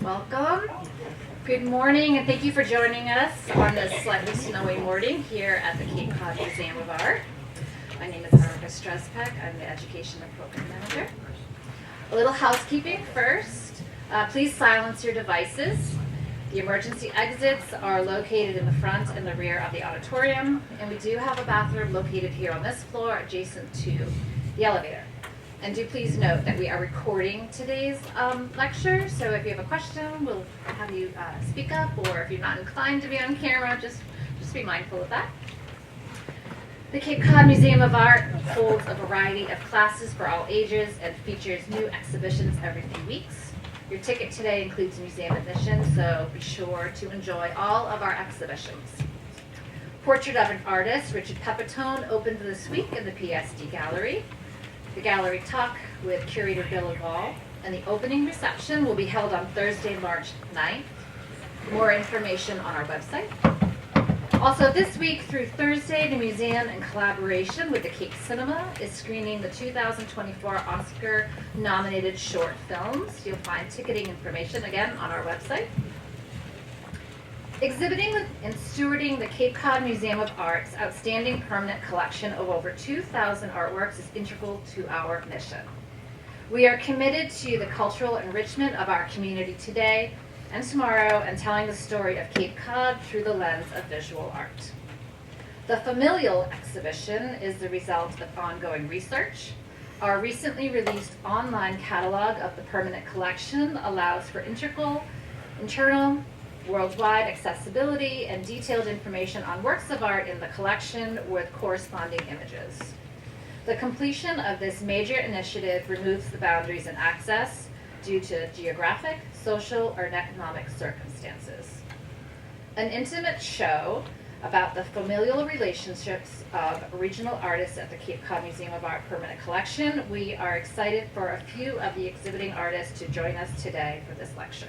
Welcome. Good morning, and thank you for joining us on this slightly snowy morning here at the Cape Cod Museum of Art. My name is Erica Strezpeck. I'm the Education and Program Manager. A little housekeeping first. Please silence your devices. The emergency exits are located in the front and the rear of the auditorium, and we do have a bathroom located here on this floor adjacent to the elevator. And do please note that we are recording today's lecture, so if you have a question, we'll have you speak up, or if you're not inclined to be on camera, just be mindful of that. The Cape Cod Museum of Art holds a variety of classes for all ages and features new exhibitions every few weeks. Your ticket today includes museum admission, so be sure to enjoy all of our exhibitions. Portrait of an Artist, Richard Pepitone, opened this week in the PSD Gallery. The gallery talk with curator Bill Laval, and the opening reception will be held on Thursday, March 9th. More information on our website. Also this week through Thursday, the museum, in collaboration with the Cape Cinema, is screening the 2024 Oscar-nominated short films. You'll find ticketing information again on our website. Exhibiting and stewarding the Cape Cod Museum of Art's outstanding permanent collection of over 2,000 artworks is integral to our mission. We are committed to the cultural enrichment of our community today and tomorrow, and telling the story of Cape Cod through the lens of visual art. The Familial exhibition is the result of ongoing research. Our recently released online catalog of the permanent collection allows for internal, worldwide accessibility and detailed information on works of art in the collection with corresponding images. The completion of this major initiative removes the boundaries in access due to geographic, social, or economic circumstances. An intimate show about the familial relationships of regional artists at the Cape Cod Museum of Art Permanent Collection. We are excited for a few of the exhibiting artists to join us today for this lecture.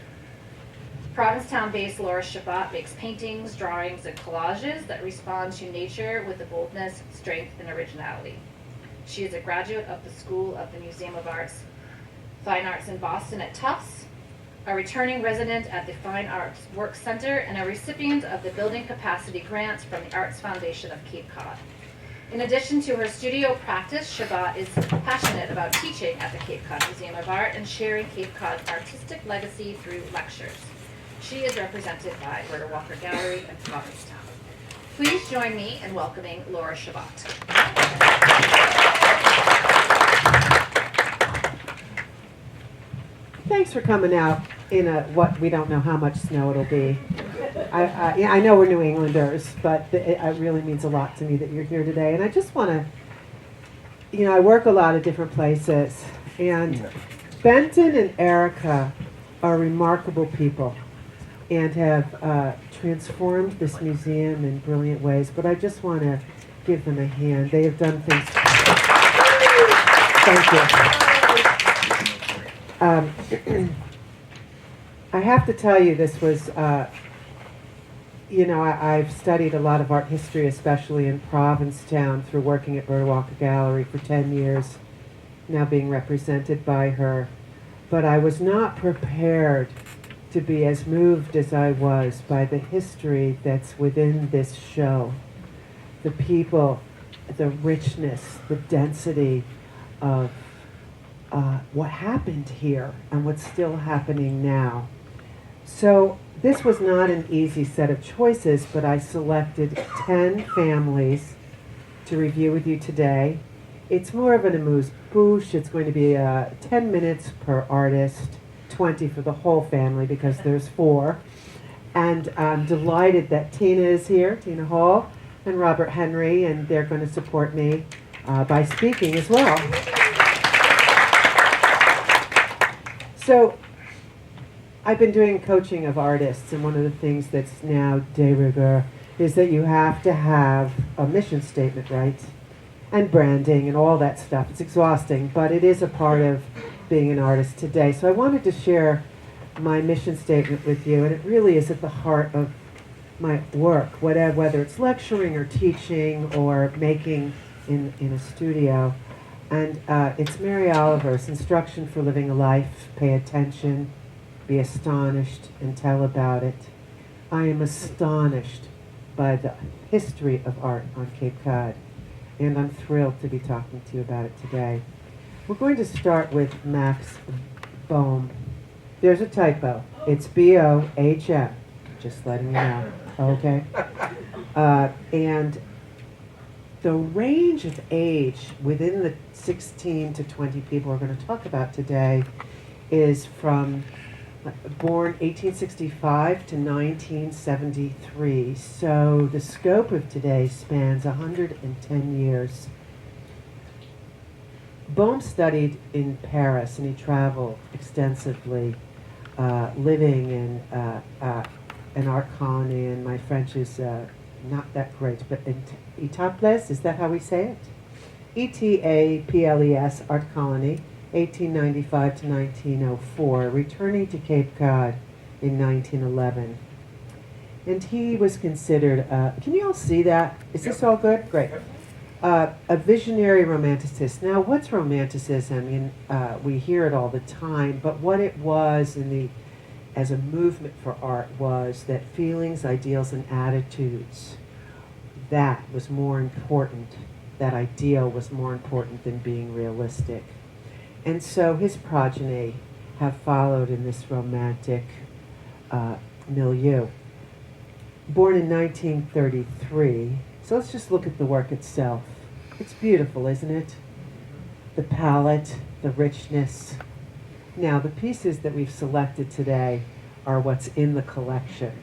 Provincetown-based Laura Shabott makes paintings, drawings, and collages that respond to nature with the boldness, strength, and originality. She is a graduate of the School of the Museum of Fine Arts in Boston at Tufts, a returning resident at the Fine Arts Work Center, and a recipient of the Building Capacity Grants from the Arts Foundation of Cape Cod. In addition to her studio practice, Shabott is passionate about teaching at the Cape Cod Museum of Art and sharing Cape Cod's artistic legacy through lectures. She is represented by Berta Walker Gallery in Provincetown. Please join me in welcoming Laura Shabott. Thanks for coming out in what we don't know how much snow it'll be. I know we're New Englanders, but it really means a lot to me that you're here today. And I just want to, I work a lot of different places, and Benton and Erica are remarkable people and have transformed this museum in brilliant ways. But I just want to give them a hand. They have done things. Thank you. I have to tell you, this was, I've studied a lot of art history, especially in Provincetown, through working at Berta Walker Gallery for 10 years, now being represented by her. But I was not prepared to be as moved as I was by the history that's within this show. The people, the richness, the density of what happened here and what's still happening now. So this was not an easy set of choices, but I selected 10 families to review with you today. It's more of an amuse-bouche. It's going to be 10 minutes per artist, 20 for the whole family because there's 4. And I'm delighted that Tina is here, Tina Hall, and Robert Henry, and they're going to support me by speaking as well. So I've been doing coaching of artists, and one of the things that's now de rigueur is that you have to have a mission statement, right? And branding and all that stuff. It's exhausting, but it is a part of being an artist today. So I wanted to share my mission statement with you, and it really is at the heart of my work, whether it's lecturing or teaching or making in a studio. And it's Mary Oliver's Instruction for Living a Life, Pay Attention, be astonished, and tell about it. I am astonished by the history of art on Cape Cod, and I'm thrilled to be talking to you about it today. We're going to start with Max Bohm. There's a typo. It's B-O-H-M. Just letting you know. Okay? And the range of age within the 16 to 20 people we're going to talk about today is from born 1865 to 1973. So the scope of today spans 110 years. Bohm studied in Paris, and he traveled extensively, living in an art colony, and my French is not that great, but Etaples, is that how we say it? Etaples art colony, 1895 to 1904, returning to Cape Cod in 1911. And he was considered, can you all see that? Is this all good? Great. A visionary romanticist. Now, what's romanticism? We hear it all the time, but what it was as a movement for art was that feelings, ideals, and attitudes, that was more important. That ideal was more important than being realistic. And so his progeny have followed in this romantic milieu. Born in 1933, so let's just look at the work itself. It's beautiful, isn't it? The palette, the richness. Now, the pieces that we've selected today are what's in the collection.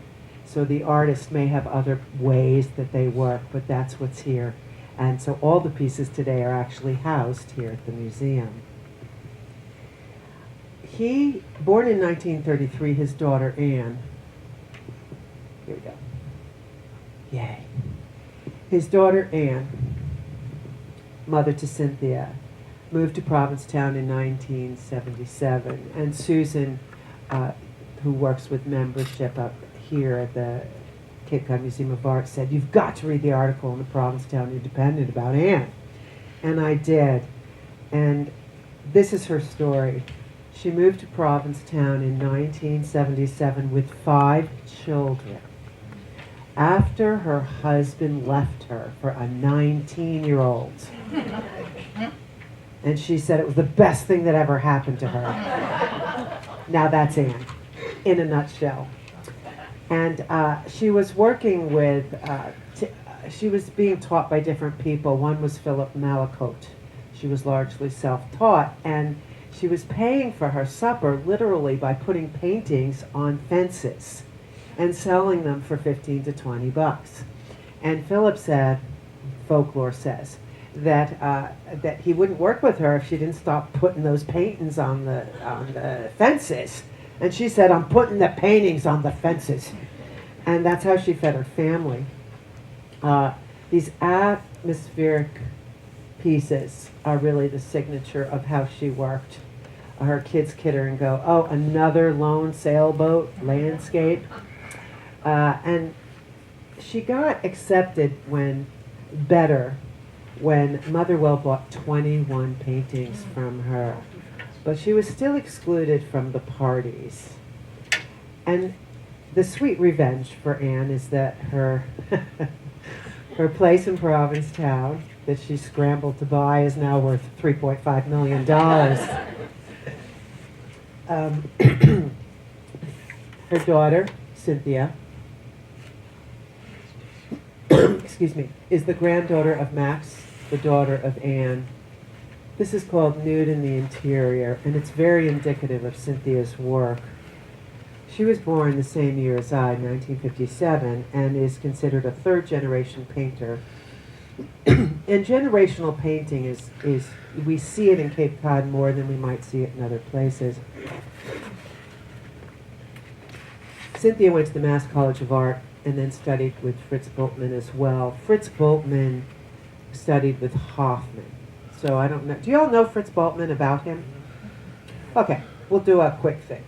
So the artist may have other ways that they work, but that's what's here. And so all the pieces today are actually housed here at the museum. He, born in 1933, his daughter Anne, here we go. Yay. His daughter Anne, mother to Cynthia, moved to Provincetown in 1977. And Susan, who works with membership up here at the Cape Cod Museum of Art, said, "You've got to read the article in the Provincetown Independent about Anne." And I did. And this is her story. She moved to Provincetown in 1977 with 5 children. After her husband left her for a 19-year-old. And she said it was the best thing that ever happened to her. Now that's Anne, in a nutshell. And she was working with, she was being taught by different people. One was Philip Malacote. She was largely self-taught, and she was paying for her supper literally by putting paintings on fences and selling them for 15 to 20 bucks. And Philip said, folklore says, that he wouldn't work with her if she didn't stop putting those paintings on the fences. And she said, "I'm putting the paintings on the fences." And that's how she fed her family. These atmospheric pieces are really the signature of how she worked. Her kids kid her and go, "Oh, another lone sailboat landscape." And she got accepted when Motherwell bought 21 paintings from her. But she was still excluded from the parties. And the sweet revenge for Anne is that her her place in Provincetown that she scrambled to buy is now worth $3.5 million. Her daughter, Cynthia, excuse me, is the granddaughter of Max, the daughter of Anne. This is called Nude in the Interior, and it's very indicative of Cynthia's work. She was born the same year as I, 1957, and is considered a third-generation painter. And generational painting is we see it in Cape Cod more than we might see it in other places. Cynthia went to the Mass College of Art and then studied with Fritz Bultmann as well. Fritz Bultmann studied with Hoffman. So I don't know. Do you all know Fritz Bultmann, about him? Okay, we'll do a quick thing.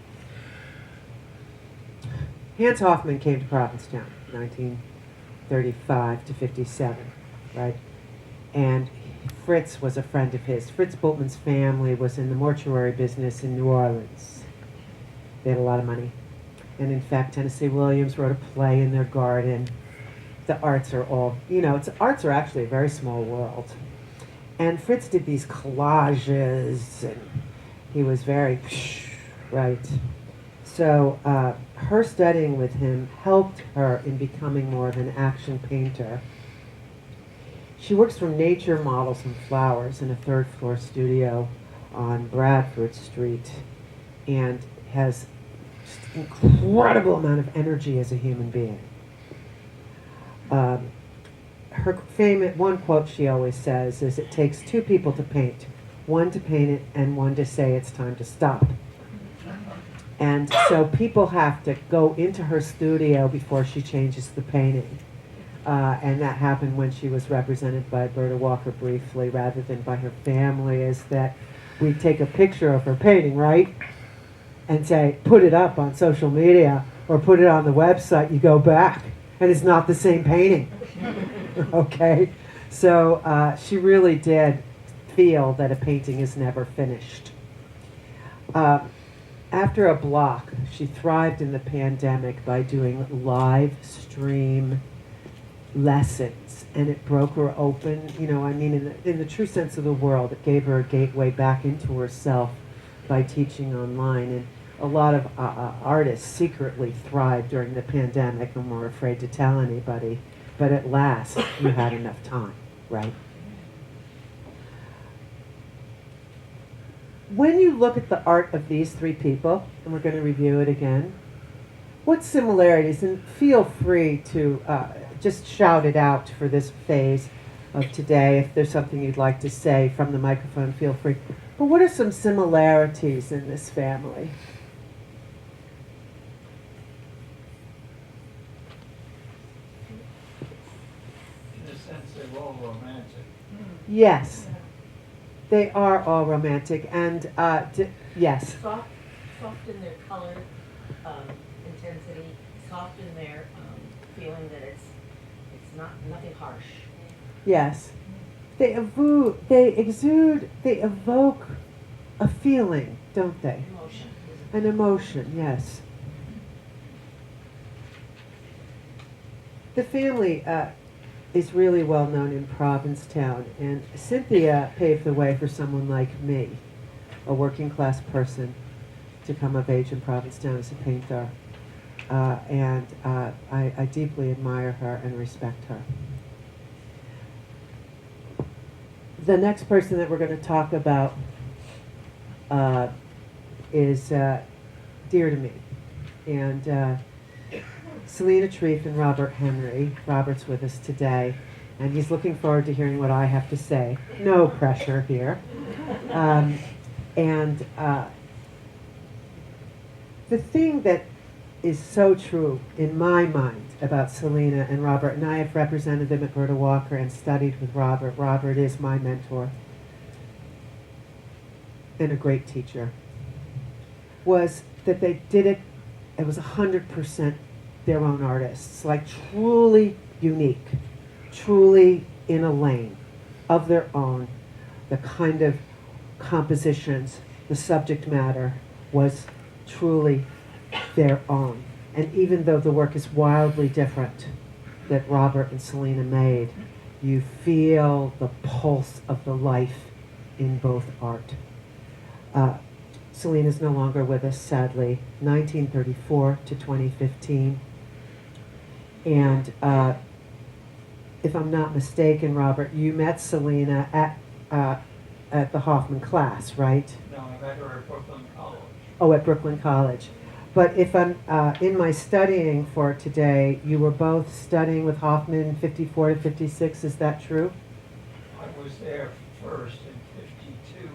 Hans Hoffman came to Provincetown, 1935 to 57, right? And Fritz was a friend of his. Fritz Bultmann's family was in the mortuary business in New Orleans. They had a lot of money. And in fact, Tennessee Williams wrote a play in their garden. The arts are all, arts are actually a very small world. And Fritz did these collages, and he was very, right. So her studying with him helped her in becoming more of an action painter. She works from nature models and flowers in a third-floor studio on Bradford Street, and has just an incredible amount of energy as a human being. Her famous one quote she always says is, "It takes two people to paint, one to paint it and one to say it's time to stop." And so people have to go into her studio before she changes the painting. And that happened when she was represented by Berta Walker briefly rather than by her family, is that we take a picture of her painting, right? And say, put it up on social media or put it on the website. You go back and it's not the same painting. Okay? So she really did feel that a painting is never finished. After a block, she thrived in the pandemic by doing live stream lessons, and it broke her open, in the true sense of the word. It gave her a gateway back into herself by teaching online. And a lot of artists secretly thrived during the pandemic and were afraid to tell anybody, but at last you had enough time, right? When you look at the art of these three people, and we're going to review it again, what similarities, and feel free to just shout it out for this phase of today. If there's something you'd like to say from the microphone, feel free. But what are some similarities in this family? In a sense, they're all romantic. Yes. They are all romantic, and yes. Soft in their color intensity, soft in their feeling that it's nothing harsh. Yes. They evoke a feeling, don't they? Emotion. An emotion, yes. The family is really well known in Provincetown, and Cynthia paved the way for someone like me, a working class person, to come of age in Provincetown as a painter. And I deeply admire her and respect her. The next person that we're going to talk about is dear to me. And Selena Treef and Robert Henry. Robert's with us today, and he's looking forward to hearing what I have to say. No pressure here. The thing that is so true in my mind about Selena and Robert, and I have represented them at Berta Walker and studied with Robert. Robert is my mentor and a great teacher. Was that they did it, it was 100% their own artists, like truly unique, truly in a lane of their own. The kind of compositions, the subject matter was truly their own. And even though the work is wildly different that Robert and Selena made, you feel the pulse of the life in both art. Selena's no longer with us, sadly, 1934 to 2015. And if I'm not mistaken, Robert, you met Selena at the Hoffman class, right? No, I met her at Brooklyn College. Oh, at Brooklyn College. But if I'm in my studying for today, you were both studying with Hoffman 54 to 56, is that true? I was there first in 52,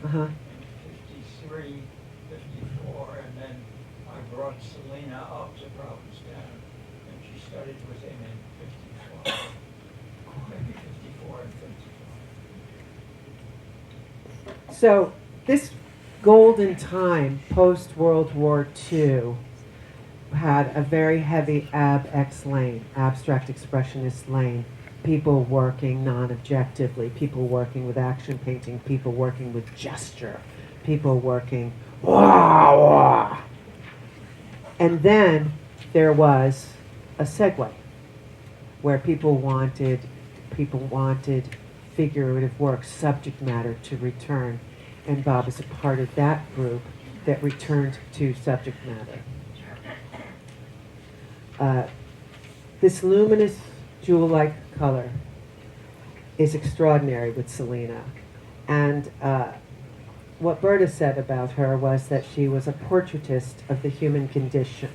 Uh-huh. in 53, 54, and then I brought Selena up to Provincetown, and she studied with him in 54, maybe 54 and 55. So this golden time post-World War II had a very heavy ab-ex lane, abstract expressionist lane. People working non-objectively, people working with action painting, people working with gesture, people working wah, wah. And then there was a segue where people wanted figurative work, subject matter to return. And Bob is a part of that group that returned to subject matter. This luminous jewel-like color is extraordinary with Selena. And what Berta said about her was that she was a portraitist of the human condition.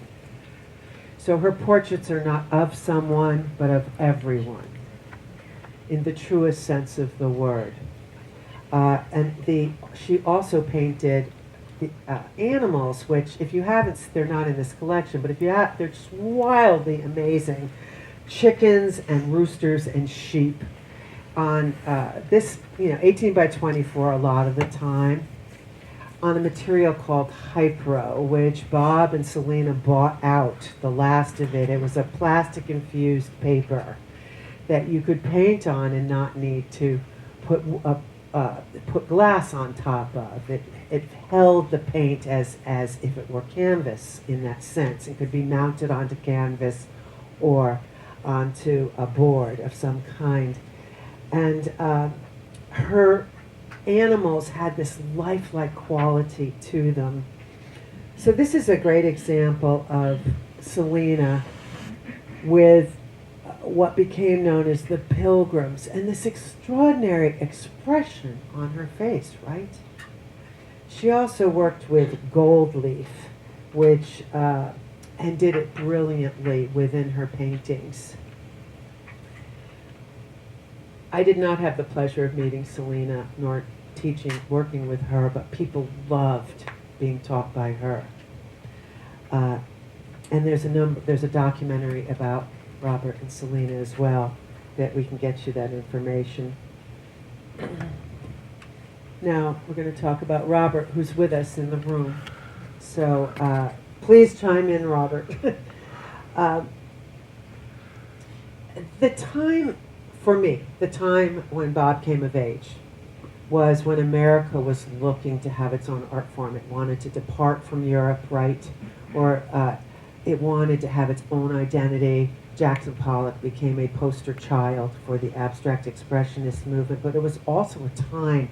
So her portraits are not of someone, but of everyone, in the truest sense of the word. She also painted the animals, which, if you haven't, they're not in this collection, but if you have, they're just wildly amazing. Chickens and roosters and sheep on this, 18 by 24 a lot of the time, on a material called Hypro, which Bob and Selena bought out, the last of it. It was a plastic-infused paper that you could paint on and not need to put glass on top of. It held the paint as if it were canvas in that sense. It could be mounted onto canvas or onto a board of some kind. And her animals had this lifelike quality to them. So this is a great example of Selena with what became known as the Pilgrims, and this extraordinary expression on her face, right? She also worked with gold leaf, which and did it brilliantly within her paintings. I did not have the pleasure of meeting Selena nor working with her, but people loved being taught by her. And there's a documentary about Robert and Selena as well, that we can get you that information. Now we're going to talk about Robert, who's with us in the room. So please chime in, Robert. The time, for me, the time when Bob came of age was when America was looking to have its own art form. It wanted to depart from Europe, right? Or it wanted to have its own identity. Jackson Pollock became a poster child for the abstract expressionist movement, but it was also a time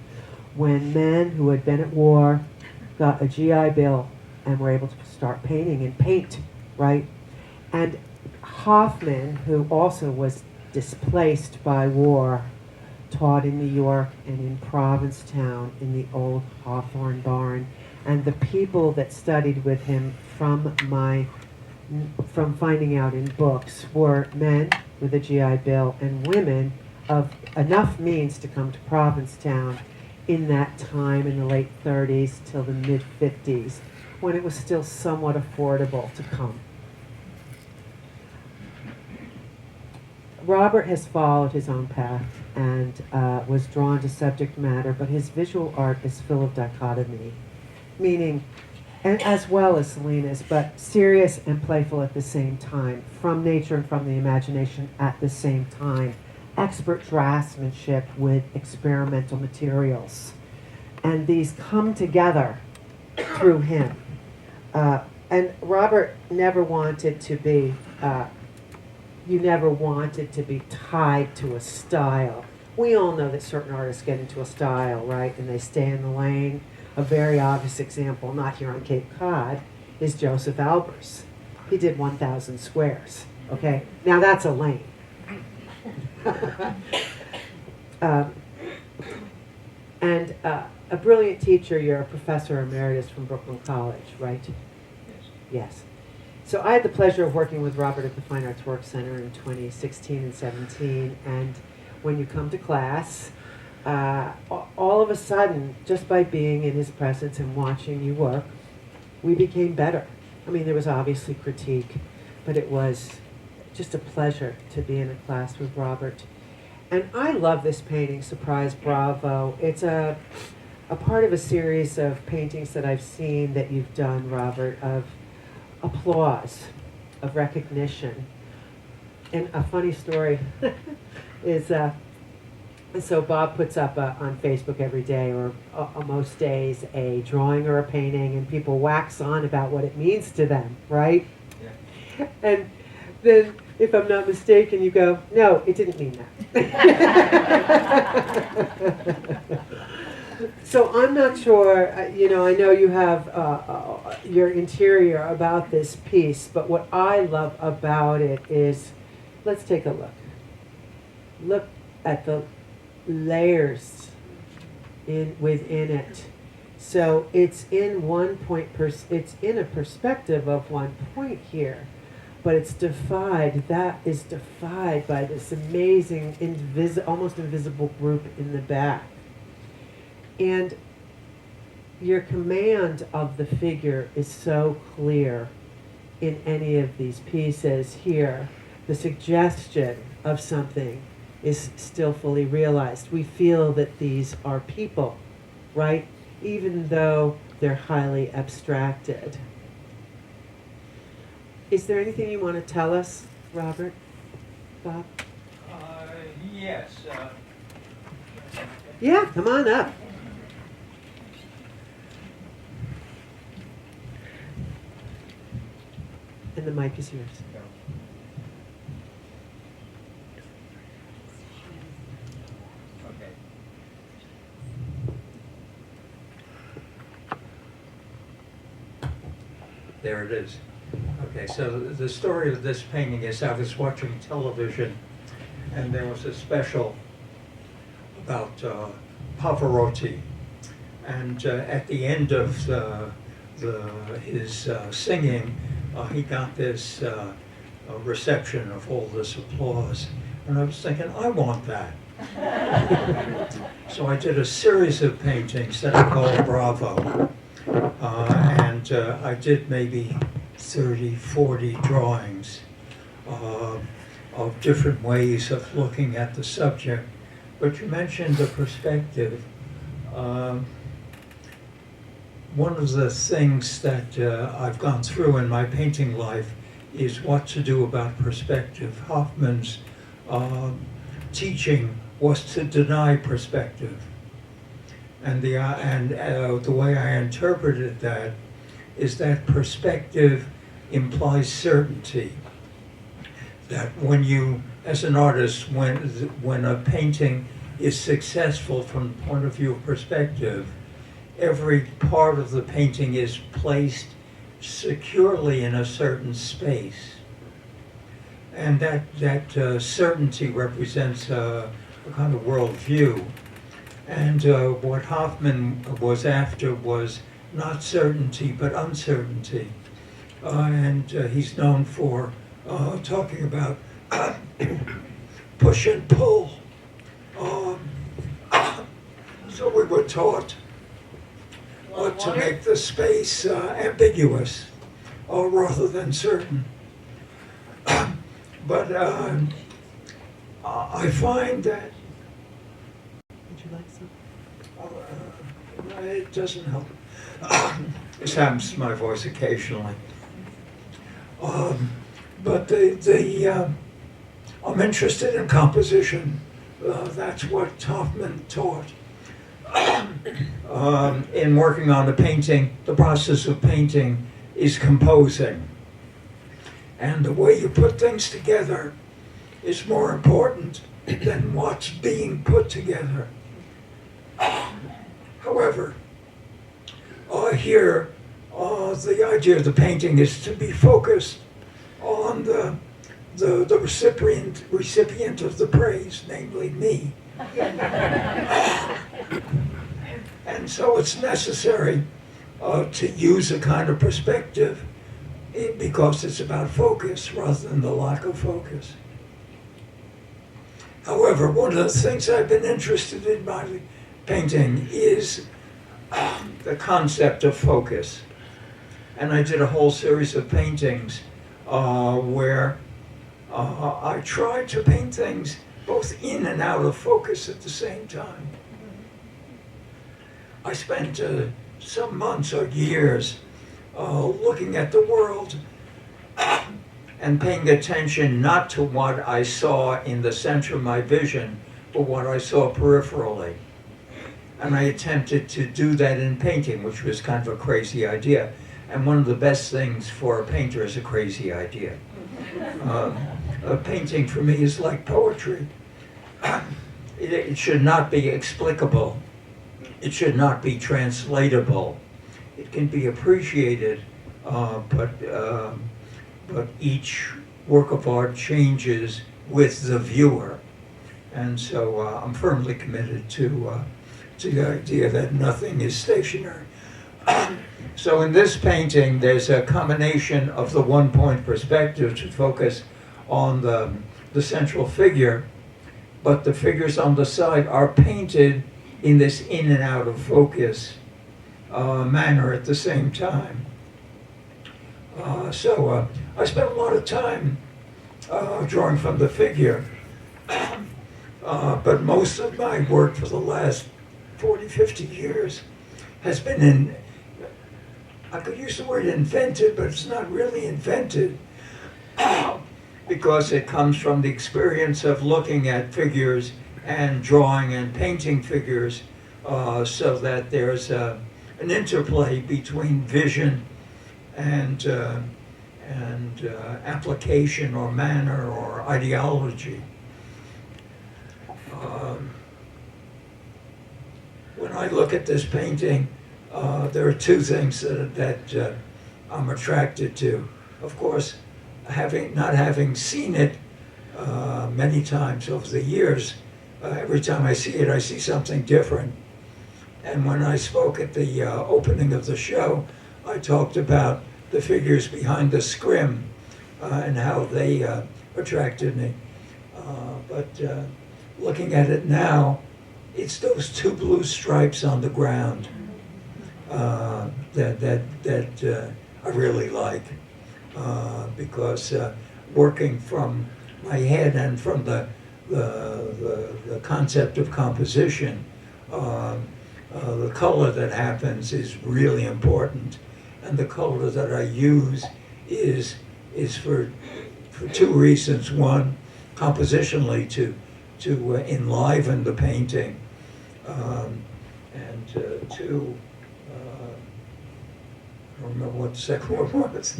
when men who had been at war got a GI Bill and were able to start painting and paint, right? And Hoffman, who also was displaced by war, taught in New York and in Provincetown in the old Hawthorne barn. And the people that studied with him from finding out in books were men with a GI Bill and women of enough means to come to Provincetown in that time in the late 30s till the mid 50s, when it was still somewhat affordable to come. Robert has followed his own path and was drawn to subject matter, but his visual art is full of dichotomy, meaning, and as well as Selena's, but serious and playful at the same time, from nature and from the imagination at the same time, expert draftsmanship with experimental materials. And these come together through him. And Robert never wanted to be, you never wanted to be tied to a style. We all know that certain artists get into a style, right, and they stay in the lane. A very obvious example, not here on Cape Cod, is Joseph Albers. He did 1,000 squares, okay? Now that's a lane. And a brilliant teacher, you're a professor emeritus from Brooklyn College, right? Yes. So I had the pleasure of working with Robert at the Fine Arts Work Center in 2016 and 17, and when you come to class, all of a sudden, just by being in his presence and watching you work, we became better. I mean, there was obviously critique, but it was just a pleasure to be in a class with Robert. And I love this painting, Surprise Bravo. It's a part of a series of paintings that I've seen that you've done, Robert, of applause, of recognition. And a funny story is And so Bob puts up on Facebook every day, or most days, a drawing or a painting, and people wax on about what it means to them, right? Yeah. And then, if I'm not mistaken, you go, no, it didn't mean that. So I'm not sure, you know, I know you have your interior about this piece, but what I love about it is, let's take a look. Look at the layers within it. So it's in it's in a perspective of one point here, but it's defied. That is defied by this amazing, almost invisible group in the back. And your command of the figure is so clear in any of these pieces here. The suggestion of something is still fully realized. We feel that these are people, right? Even though they're highly abstracted. Is there anything you want to tell us, Robert? Bob? Yes. Yeah, come on up. And the mic is yours. Okay. There it is. Okay, so the story of this painting is I was watching television and there was a special about Pavarotti, and at the end of his singing, he got this reception of all this applause, and I was thinking, I want that. So I did a series of paintings that I called Bravo, and I did maybe 30, 40 drawings of different ways of looking at the subject. But you mentioned the perspective. One of the things that I've gone through in my painting life is what to do about perspective. Hoffman's teaching was to deny perspective. And the way I interpreted that is that perspective implies certainty. That when you, as an artist, when a painting is successful from the point of view of perspective, every part of the painting is placed securely in a certain space. And that certainty represents a kind of worldview. And what Hoffman was after was not certainty, but uncertainty. And he's known for talking about push and pull. So we were taught to make the space ambiguous rather than certain. But I find that Would you like some? it doesn't help. This happens to my voice occasionally. But I'm interested in composition. That's what Hoffman taught. In working on a painting, the process of painting is composing. And the way you put things together is more important than what's being put together. However, here, the idea of the painting is to be focused on the recipient of the praise, namely me. And so it's necessary to use a kind of perspective because it's about focus rather than the lack of focus. However, one of the things I've been interested in by painting is the concept of focus. And I did a whole series of paintings where I tried to paint things both in and out of focus at the same time. I spent some months or years looking at the world and paying attention not to what I saw in the center of my vision, but what I saw peripherally. And I attempted to do that in painting, which was kind of a crazy idea. And one of the best things for a painter is a crazy idea. Painting for me is like poetry. It should not be explicable. It should not be translatable. It can be appreciated, but each work of art changes with the viewer. And so I'm firmly committed to the idea that nothing is stationary. So in this painting, there's a combination of the one-point perspective to focus on the central figure, but the figures on the side are painted in this in and out of focus manner at the same time. So I spent a lot of time drawing from the figure, but most of my work for the last 40, 50 years has been in, I could use the word invented, but it's not really invented, because it comes from the experience of looking at figures and drawing and painting figures, so that there's an interplay between vision and application or manner or ideology. When I look at this painting, there are two things that I'm attracted to. Of course, not having seen it many times over the years, every time I see it, I see something different. And when I spoke at the opening of the show, I talked about the figures behind the scrim and how they attracted me. But looking at it now, it's those two blue stripes on the ground that I really like, because working from my head and from the concept of composition, the color that happens is really important, and the color that I use is for two reasons. One, compositionally to enliven the painting, and two, I don't remember what the second one was.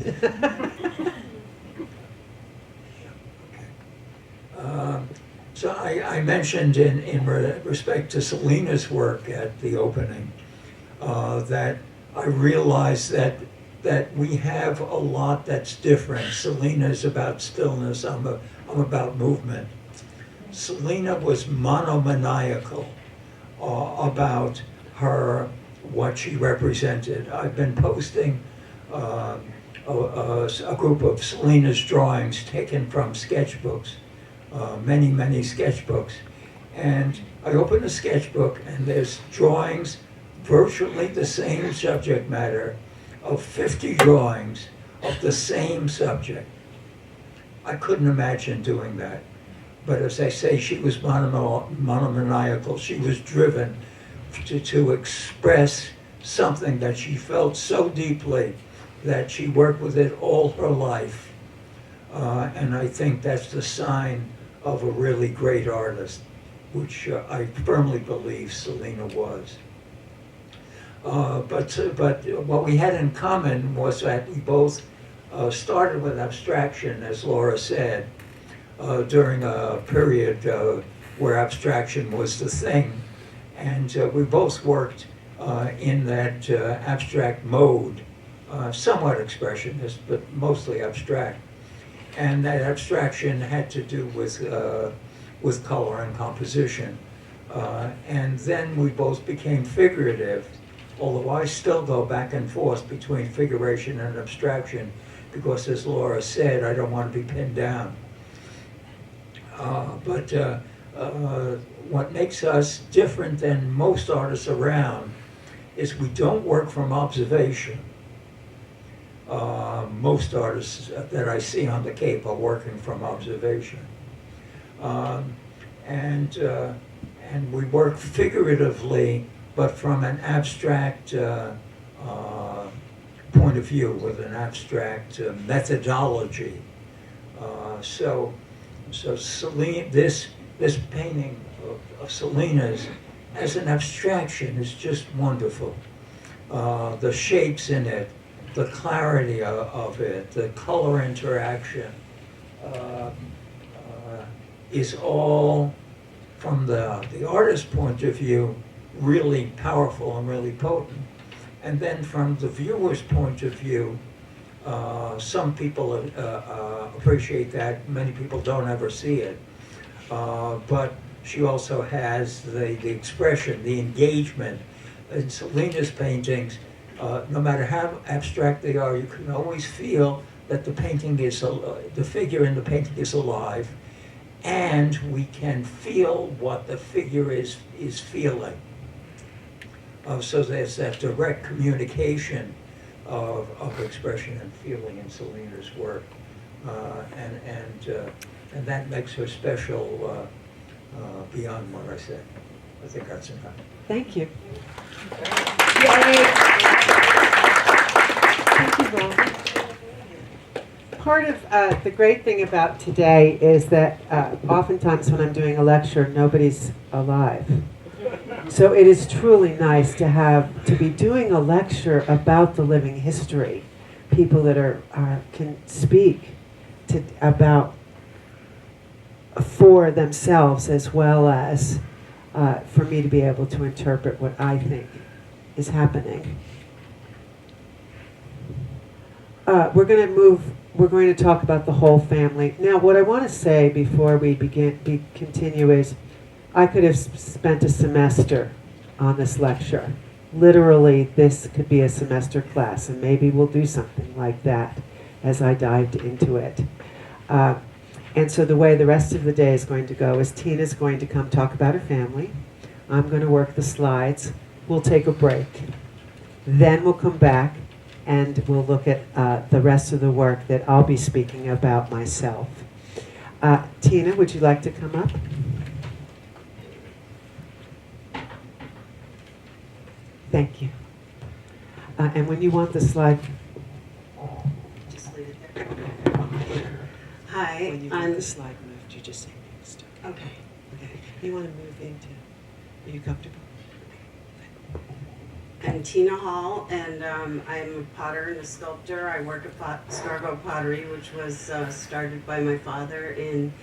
So I mentioned in respect to Selena's work at the opening that I realized that we have a lot that's different. Selena's about stillness, I'm about movement. Selena was monomaniacal about what she represented. I've been posting a group of Selena's drawings taken from sketchbooks, many sketchbooks. And I open a sketchbook and there's drawings, virtually the same subject matter, of 50 drawings of the same subject. I couldn't imagine doing that. But as I say, she was monomaniacal. She was driven to express something that she felt so deeply that she worked with it all her life. And I think that's the sign of a really great artist, which I firmly believe Selena was. But what we had in common was that we both started with abstraction, as Laura said, during a period where abstraction was the thing. And we both worked in that abstract mode, somewhat expressionist, but mostly abstract. And that abstraction had to do with color and composition. And then we both became figurative, although I still go back and forth between figuration and abstraction, because as Laura said, I don't want to be pinned down. But what makes us different than most artists around is we don't work from observation. Most artists that I see on the Cape are working from observation. And we work figuratively, but from an abstract point of view, with an abstract methodology. So Celine, this painting of Selena's as an abstraction is just wonderful. The shapes in it, the clarity of it, the color interaction is all, from the artist's point of view, really powerful and really potent. And then from the viewer's point of view, some people appreciate that, many people don't ever see it. But she also has the expression, the engagement. In Selena's paintings, no matter how abstract they are, you can always feel that the painting is, the figure in the painting is alive, and we can feel what the figure is feeling. So there's that direct communication of expression and feeling in Selena's work, and that makes her special beyond what I said. I think that's enough. Thank you. Yay. Thank you, Bob. Part of the great thing about today is that oftentimes when I'm doing a lecture, nobody's alive. So it is truly nice to be doing a lecture about the living history. People that can speak about for themselves, as well as for me to be able to interpret what I think is happening. We're going to talk about the whole family. Now, what I want to say before we continue is, I could have spent a semester on this lecture. Literally, this could be a semester class, and maybe we'll do something like that as I dived into it. And so the way the rest of the day is going to go is Tina's going to come talk about her family. I'm going to work the slides. We'll take a break. Then we'll come back and we'll look at the rest of the work that I'll be speaking about myself. Tina, would you like to come up? Thank you. And when you want the slide, Just leave it there. Hi, when you want the slide moved, you just say next. okay. Okay. You want to move into, are you comfortable? I'm Tina Hall, and I'm a potter and a sculptor. I work at Scargo Pottery, which was started by my father in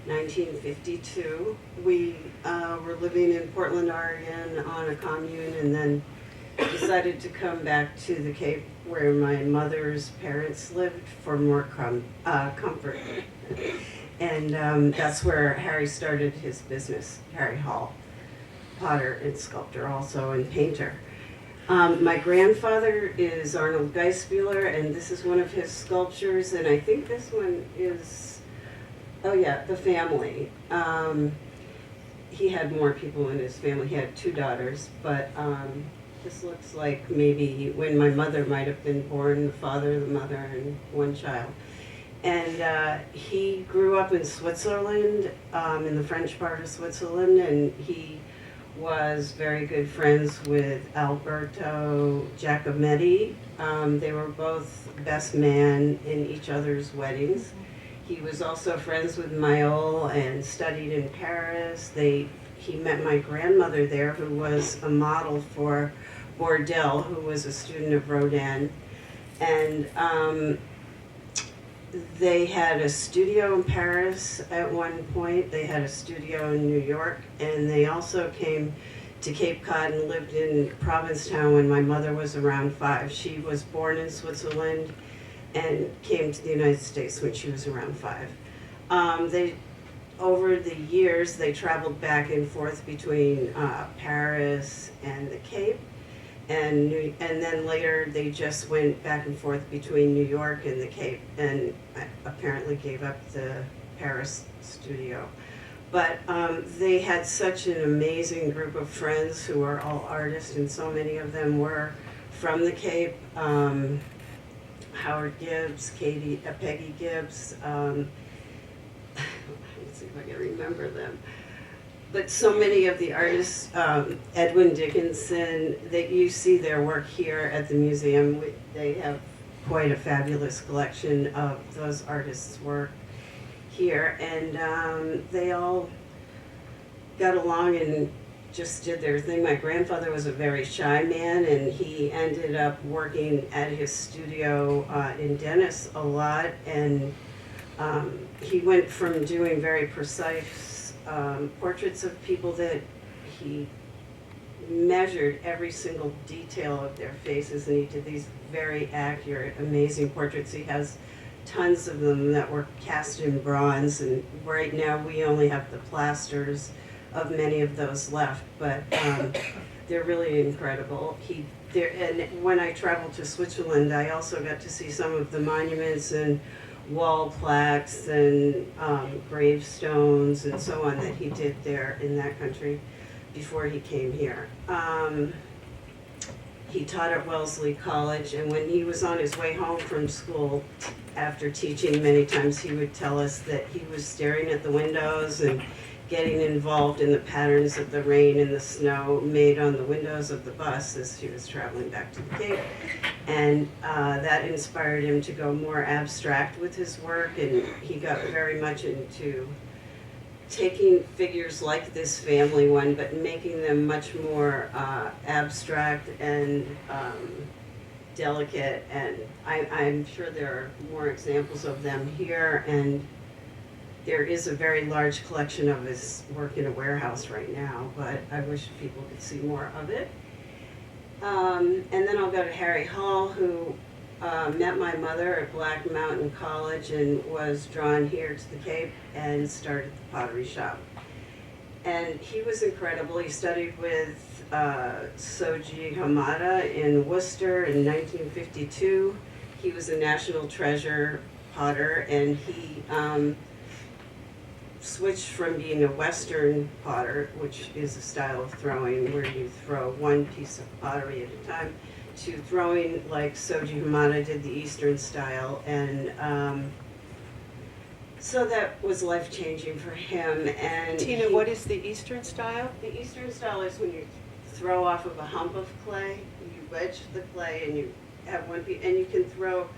1952. We were living in Portland, Oregon on a commune, and then decided to come back to the Cape where my mother's parents lived for more comfort. And that's where Harry started his business, Harry Hall, potter and sculptor also, and painter. My grandfather is Arnold Geisbuehler, and this is one of his sculptures, and I think this one is, oh yeah, the family. He had more people in his family. He had 2 daughters, but this looks like maybe when my mother might have been born, the father, the mother, and 1 child. And he grew up in Switzerland, in the French part of Switzerland, and he was very good friends with Alberto Giacometti. They were both best man in each other's weddings. He was also friends with Mayol and studied in Paris. He met my grandmother there, who was a model for Bourdelle, who was a student of Rodin. And they had a studio in Paris at one point. They had a studio in New York, and they also came to Cape Cod and lived in Provincetown when my mother was around 5. She was born in Switzerland and came to the United States when she was around 5. Over the years, they traveled back and forth between Paris and the Cape. And then later they just went back and forth between New York and the Cape, and apparently gave up the Paris studio. But they had such an amazing group of friends who are all artists, and so many of them were from the Cape. Howard Gibbs, Peggy Gibbs. Let's see if I can remember them. But so many of the artists, Edwin Dickinson, that you see their work here at the museum. They have quite a fabulous collection of those artists' work here, and they all got along and just did their thing. My grandfather was a very shy man, and he ended up working at his studio in Dennis a lot, and he went from doing very precise portraits of people that he measured every single detail of their faces, and he did these very accurate, amazing portraits. He has tons of them that were cast in bronze, and right now we only have the plasters of many of those left, but they're really incredible. And when I traveled to Switzerland, I also got to see some of the monuments and wall plaques and gravestones and so on that he did there in that country before he came here. He taught at Wellesley College, and when he was on his way home from school, after teaching many times, he would tell us that he was staring at the windows and getting involved in the patterns of the rain and the snow made on the windows of the bus as he was traveling back to the Cape. And that inspired him to go more abstract with his work, and he got very much into taking figures like this family one, but making them much more abstract and delicate. And I'm sure there are more examples of them here, and there is a very large collection of his work in a warehouse right now, but I wish people could see more of it. And then I'll go to Harry Hall, who met my mother at Black Mountain College and was drawn here to the Cape and started the pottery shop. And he was incredible. He studied with Soji Hamada in Worcester in 1952. He was a national treasure potter, and he switched from being a Western potter, which is a style of throwing where you throw one piece of pottery at a time, to throwing like Soji Hamada did the Eastern style. And so that was life-changing for him. And Tina, what is the Eastern style? the Eastern style is when you throw off of a hump of clay, you wedge the clay and you have one piece, and you can throw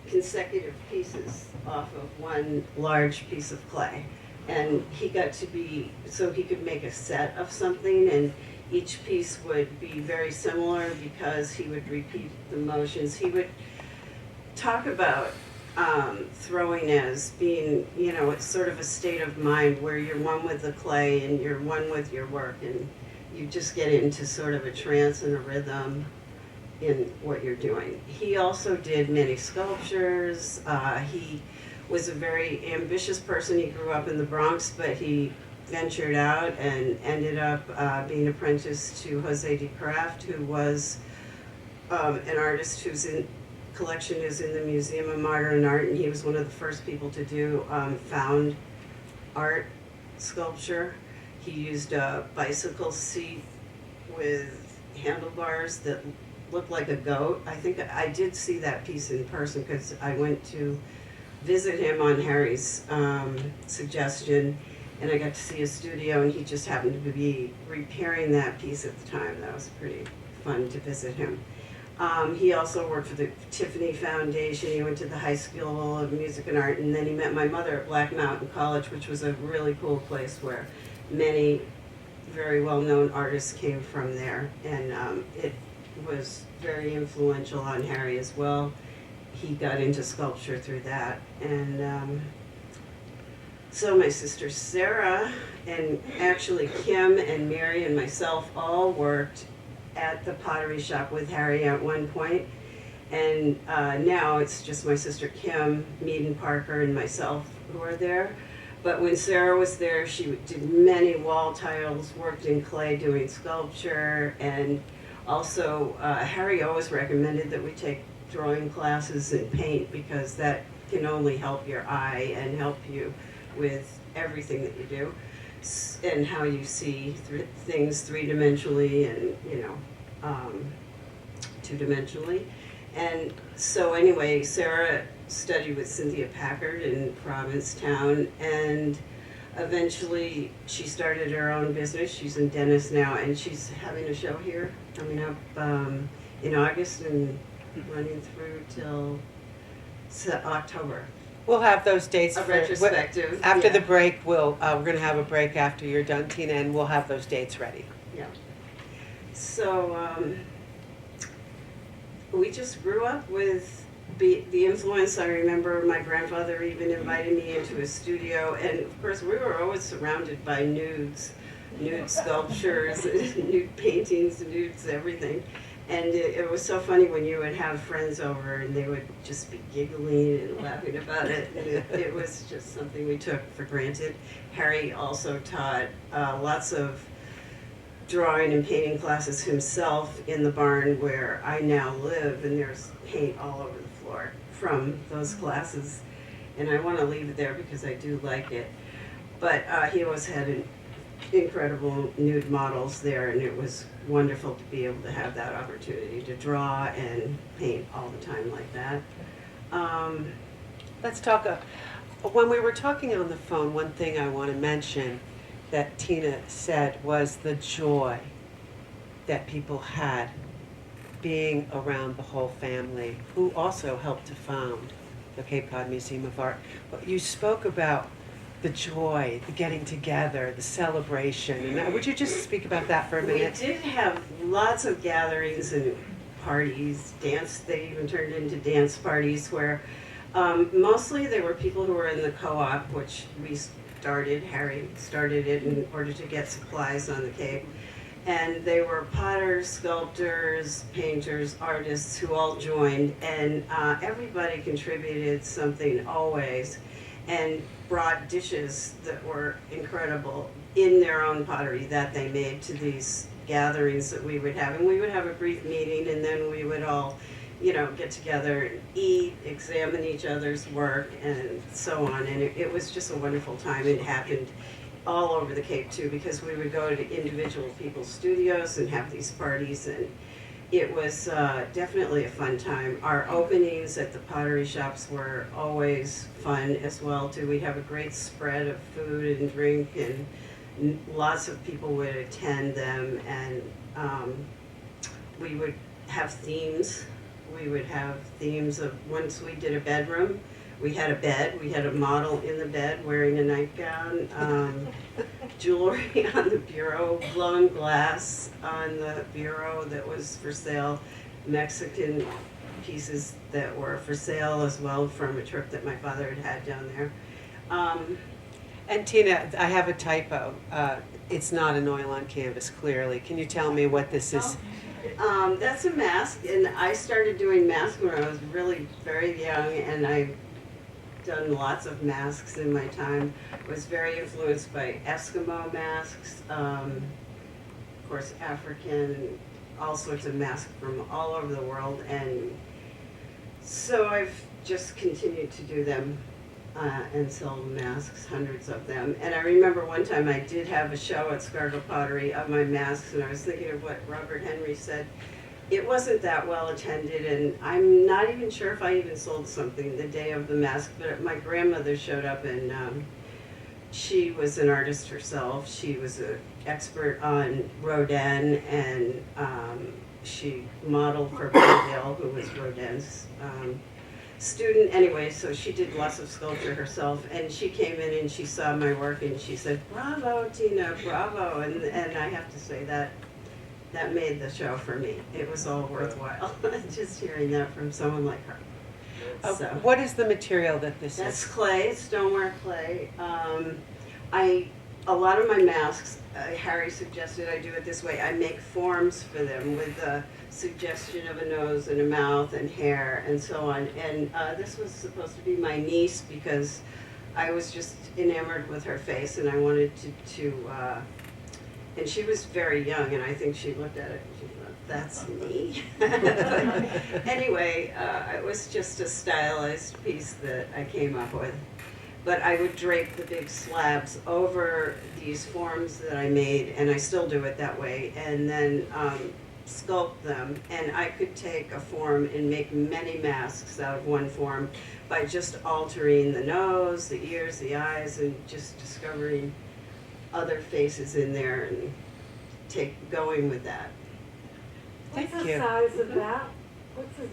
consecutive pieces off of one large piece of clay. And he got to be, so he could make a set of something, and each piece would be very similar because he would repeat the motions. He would talk about throwing as being, you know, it's sort of a state of mind where you're one with the clay and you're one with your work, and you just get into sort of a trance and a rhythm in what you're doing. He also did many sculptures. He was a very ambitious person. He grew up in the Bronx, but he ventured out and ended up being apprenticed to Jose de Craft, who was an artist whose collection is in the Museum of Modern Art, and he was one of the first people to do found art sculpture. He used a bicycle seat with handlebars that looked like a goat. I think I did see that piece in person because I went to visit him on Harry's suggestion, and I got to see his studio, and he just happened to be repairing that piece at the time. That was pretty fun to visit him. He also worked for the Tiffany Foundation. He went to the High School of Music and Art, and then he met my mother at Black Mountain College, which was a really cool place where many very well-known artists came from there, and it was very influential on Harry as well. He got into sculpture through that. And so my sister Sarah, and actually Kim and Mary and myself all worked at the pottery shop with Harry at one point. And now it's just my sister Kim, Meaden Parker, and myself who are there. But when Sarah was there, she did many wall tiles, worked in clay doing sculpture, and also Harry always recommended that we take drawing classes and paint, because that can only help your eye and help you with everything that you do and how you see things three-dimensionally and, you know, two-dimensionally. And so anyway, Sarah studied with Cynthia Packard in Provincetown, and eventually she started her own business. She's in Dennis now, and she's having a show here coming up in August and running through till October. We'll have those dates a for retrospective. after yeah. the break. We're going to have a break after you're done, Tina, and we'll have those dates ready. Yeah. So we just grew up with the influence. I remember my grandfather even invited me into his studio, and of course we were always surrounded by nude sculptures, nude paintings, nudes, everything. And it was so funny when you would have friends over and they would just be giggling and laughing about it. And it was just something we took for granted. Harry also taught lots of drawing and painting classes himself in the barn where I now live, and there's paint all over the floor from those classes. And I want to leave it there because I do like it. But he always had incredible nude models there, and it was wonderful to be able to have that opportunity to draw and paint all the time like that. Let's talk. When we were talking on the phone, one thing I want to mention that Tina said was the joy that people had being around the whole family, who also helped to found the Cape Cod Museum of Art. But you spoke about the joy, the getting together, the celebration. And would you just speak about that for a minute? We did have lots of gatherings and parties, dance. They even turned into dance parties where mostly they were people who were in the co-op, which we started. Harry started it in order to get supplies on the Cape. And they were potters, sculptors, painters, artists who all joined, and everybody contributed something always, and brought dishes that were incredible in their own pottery that they made to these gatherings that we would have. And we would have a brief meeting, and then we would all, get together and eat, examine each other's work, and so on. And it was just a wonderful time. It happened all over the Cape too, because we would go to individual people's studios and have these parties, and it was definitely a fun time. Our openings at the pottery shops were always fun as well too. We'd have a great spread of food and drink, and lots of people would attend them, and we would have themes. We would have themes of, once we did a bedroom, we had a bed, we had a model in the bed wearing a nightgown, jewelry on the bureau, blown glass on the bureau that was for sale, Mexican pieces that were for sale as well from a trip that my father had down there. And Tina, I have a typo. It's not an oil on canvas, clearly. Can you tell me what this is? That's a mask, and I started doing masks when I was really very young, and I've done lots of masks in my time. I was very influenced by Eskimo masks, of course African, all sorts of masks from all over the world, and so I've just continued to do them and sell masks, hundreds of them. And I remember one time I did have a show at Scargo Pottery of my masks, and I was thinking of what Robert Henry said. It wasn't that well attended, and I'm not even sure if I even sold something the day of the mask, but my grandmother showed up, and she was an artist herself. She was an expert on Rodin, and she modeled for Bondale, who was Rodin's student. Anyway, so she did lots of sculpture herself, and she came in and she saw my work, and she said, "Bravo, Tina, bravo," and I have to say that made the show for me. It was all worthwhile, just hearing that from someone like her. So, what is the material that this that's is? clay, stoneware clay. A lot of my masks, Harry suggested I do it this way. I make forms for them with a suggestion of a nose and a mouth and hair and so on. And this was supposed to be my niece because I was just enamored with her face, and I wanted to and she was very young, and I think she looked at it and she thought, that's me. Anyway, it was just a stylized piece that I came up with. But I would drape the big slabs over these forms that I made, and I still do it that way, and then sculpt them. And I could take a form and make many masks out of one form by just altering the nose, the ears, the eyes, and just discovering other faces in there and going with that. Thank What's the you. size of that?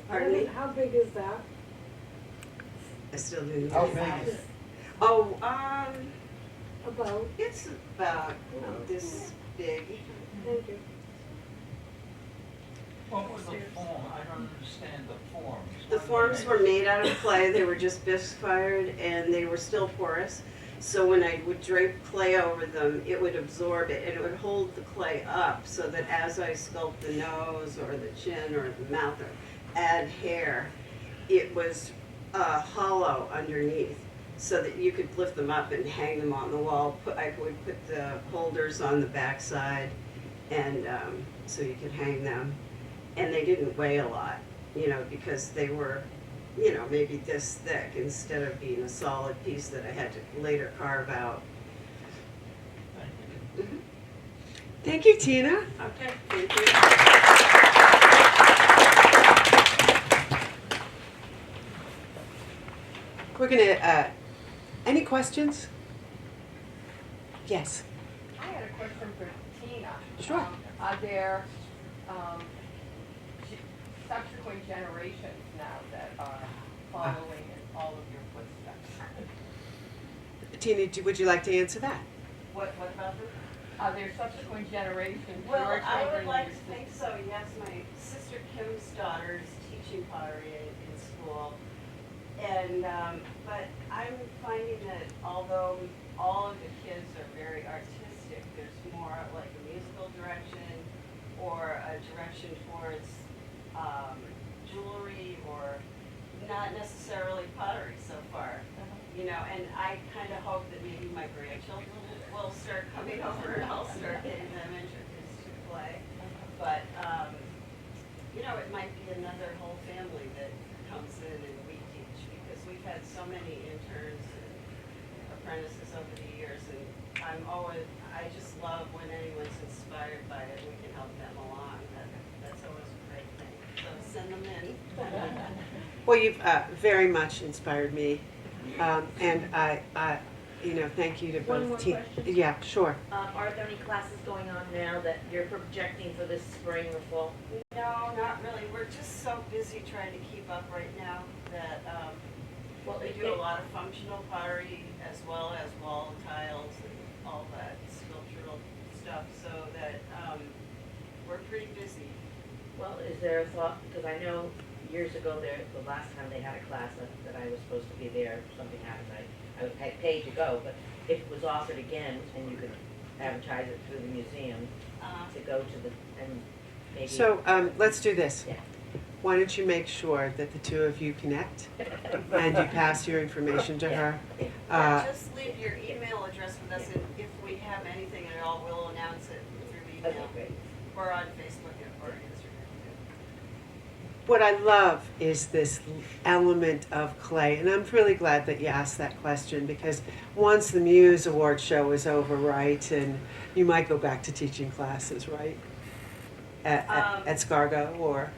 Pardon me? How big is that? I still do. How big is it? Oh, About. it's about this big. Thank you. What was the form? I don't understand the forms. The What do forms they were make? made out of clay. They were just bisque fired, and they were still porous. So when I would drape clay over them, it would absorb it, and it would hold the clay up, so that as I sculpt the nose or the chin or the mouth or add hair, it was hollow underneath, so that you could lift them up and hang them on the wall. I would put the holders on the backside, and so you could hang them. And they didn't weigh a lot, because they were, maybe this thick instead of being a solid piece that I had to later carve out. Thank you. Thank you, Tina. Okay, thank you. We're gonna, any questions? Yes. I had a question for Tina. Sure. Are there subsequent generations now that are following in all of your footsteps? Tina, would you like to answer that? What about this? Are there subsequent generations, Well, your I children would like and to your think so, yes. My sister Kim's daughter is teaching pottery in school. And, but I'm finding that although all of the kids are very artistic, there's more like a musical direction or a direction towards jewelry or not necessarily pottery so far. And I kind of hope that maybe my grandchildren will start coming over and I'll start getting them introduced to clay. But, it might be another whole family that comes in and we teach, because we've had so many interns and apprentices over the years, and I just love when anyone's inspired by it, we can help them along. That's always a great thing. So send them in. Well, you've very much inspired me, and I, thank you to both. One more question? Yeah, sure. Are there any classes going on now that you're projecting for this spring or fall? No, not really. We're just so busy trying to keep up right now that Well, we do a lot of functional pottery as well as wall tiles and all that sculptural stuff, so that we're pretty busy. Well, is there a thought, because I know years ago the last time they had a class that I was supposed to be there, something happened, I was paid to go, but if it was offered again and you could advertise it through the museum to go to and maybe. So let's do this. Yeah. Why don't you make sure that the two of you connect and you pass your information to her? Just leave your email address with us, and if we have anything at all, we'll announce it through Okay, email. great. Or on Facebook or Instagram. What I love is this element of clay, and I'm really glad that you asked that question, because once the Muse Award show is over, right, and you might go back to teaching classes, right? At Scargo or?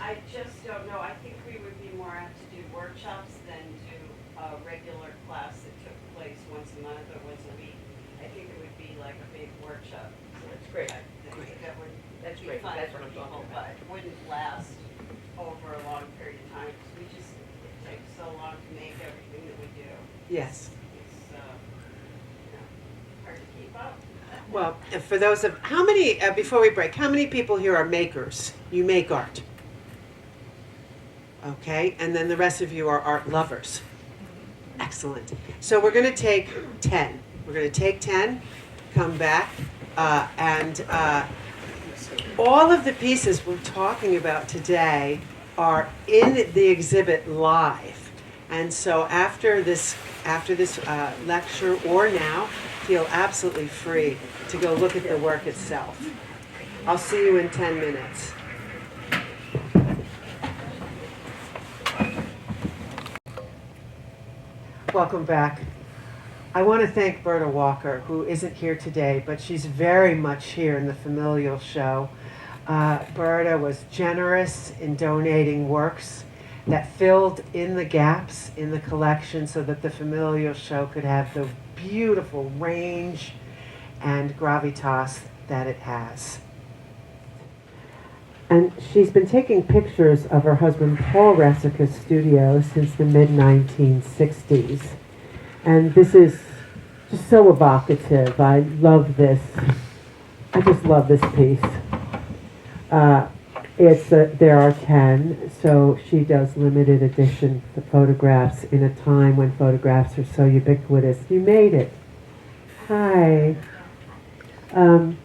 I just don't know. I think we would be more apt to do workshops than do a regular class that took place once a month or once a week. I think it would be like a big workshop. That's great. type thing. Great. That would That's be great. fun That's for what I'm people, talking but about. wouldn't last over a long period of time, because it takes so long to make everything that we do. Yes. It's, hard to keep up. Well, for those of, how many, before we break, how many people here are makers? You make art. Okay, and then the rest of you are art lovers. Excellent. So we're going to take 10. We're going to take 10, come back, and all of the pieces we're talking about today are in the exhibit live. And so after this lecture or now, feel absolutely free to go look at the work itself. I'll see you in 10 minutes. Welcome back. I want to thank Berta Walker, who isn't here today, but she's very much here in the Familial show. Berta was generous in donating works that filled in the gaps in the collection so that the Familial show could have the beautiful range and gravitas that it has. And she's been taking pictures of her husband Paul Ressica's studio since the mid-1960s. And this is just so evocative. I love this. I just love this piece. There are 10, so she does limited edition photographs in a time when photographs are so ubiquitous. You made it. Hi. And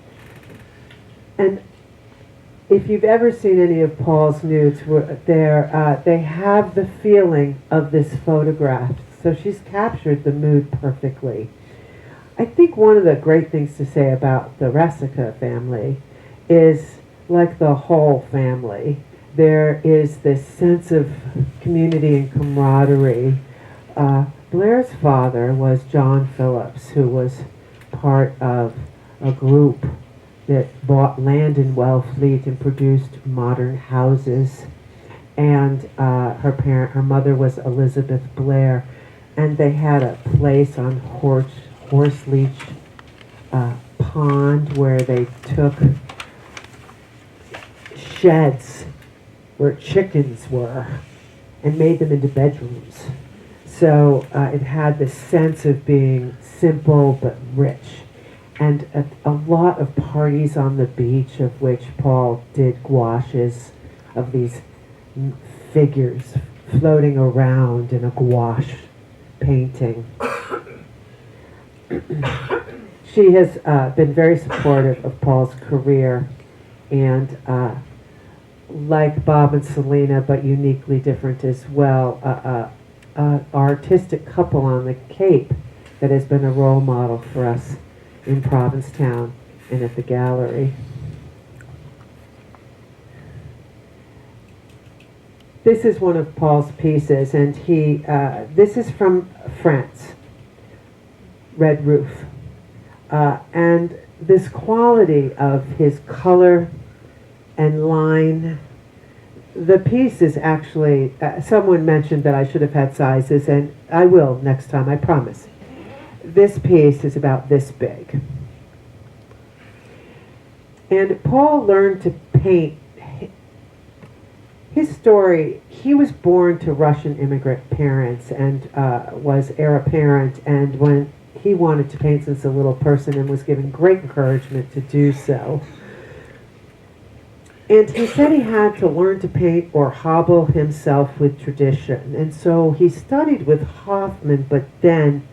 if you've ever seen any of Paul's nudes, they have the feeling of this photograph. So she's captured the mood perfectly. I think one of the great things to say about the Ressica family is, like the whole family, there is this sense of community and camaraderie. Blair's father was John Phillips, who was part of a group that bought land in Wellfleet and produced modern houses. And her mother was Elizabeth Blair, and they had a place on Horseleach Pond where they took sheds where chickens were and made them into bedrooms. So it had this sense of being simple but rich. And a lot of parties on the beach, of which Paul did gouaches of these figures floating around in a gouache painting. She has been very supportive of Paul's career, and like Bob and Selena, but uniquely different as well, an artistic couple on the Cape that has been a role model for us in Provincetown and at the gallery. This is one of Paul's pieces, and this is from France, Red Roof. And this quality of his color and line, the piece is actually, someone mentioned that I should have had sizes, and I will next time, I promise. This piece is about this big. And Paul learned to paint. His story, he was born to Russian immigrant parents and was heir apparent, and when he wanted to paint since a little person and was given great encouragement to do so. And he said he had to learn to paint or hobble himself with tradition. And so he studied with Hoffman, but then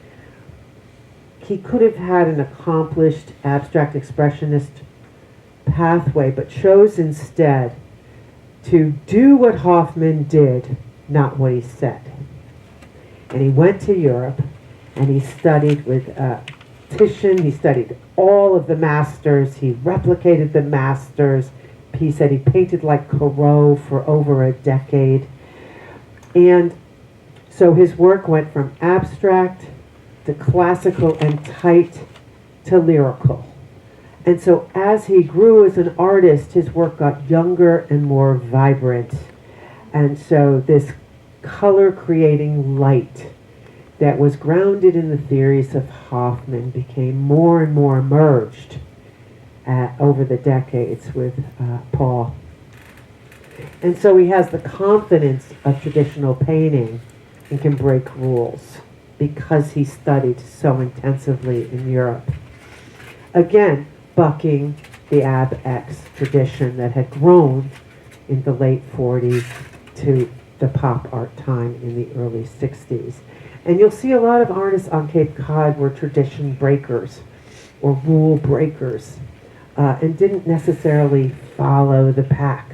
he could have had an accomplished abstract expressionist pathway, but chose instead to do what Hoffman did, not what he said. And he went to Europe, and he studied with Titian. He studied all of the masters. He replicated the masters. He said he painted like Corot for over a decade. And so his work went from abstract to classical and tight to lyrical. And so as he grew as an artist, his work got younger and more vibrant. And so this color creating light that was grounded in the theories of Hoffman became more and more merged over the decades with Paul. And so he has the confidence of traditional painting and can break rules because he studied so intensively in Europe. Again, bucking the Ab-X tradition that had grown in the late 40s to the pop art time in the early 60s. And you'll see a lot of artists on Cape Cod were tradition breakers or rule breakers and didn't necessarily follow the pack.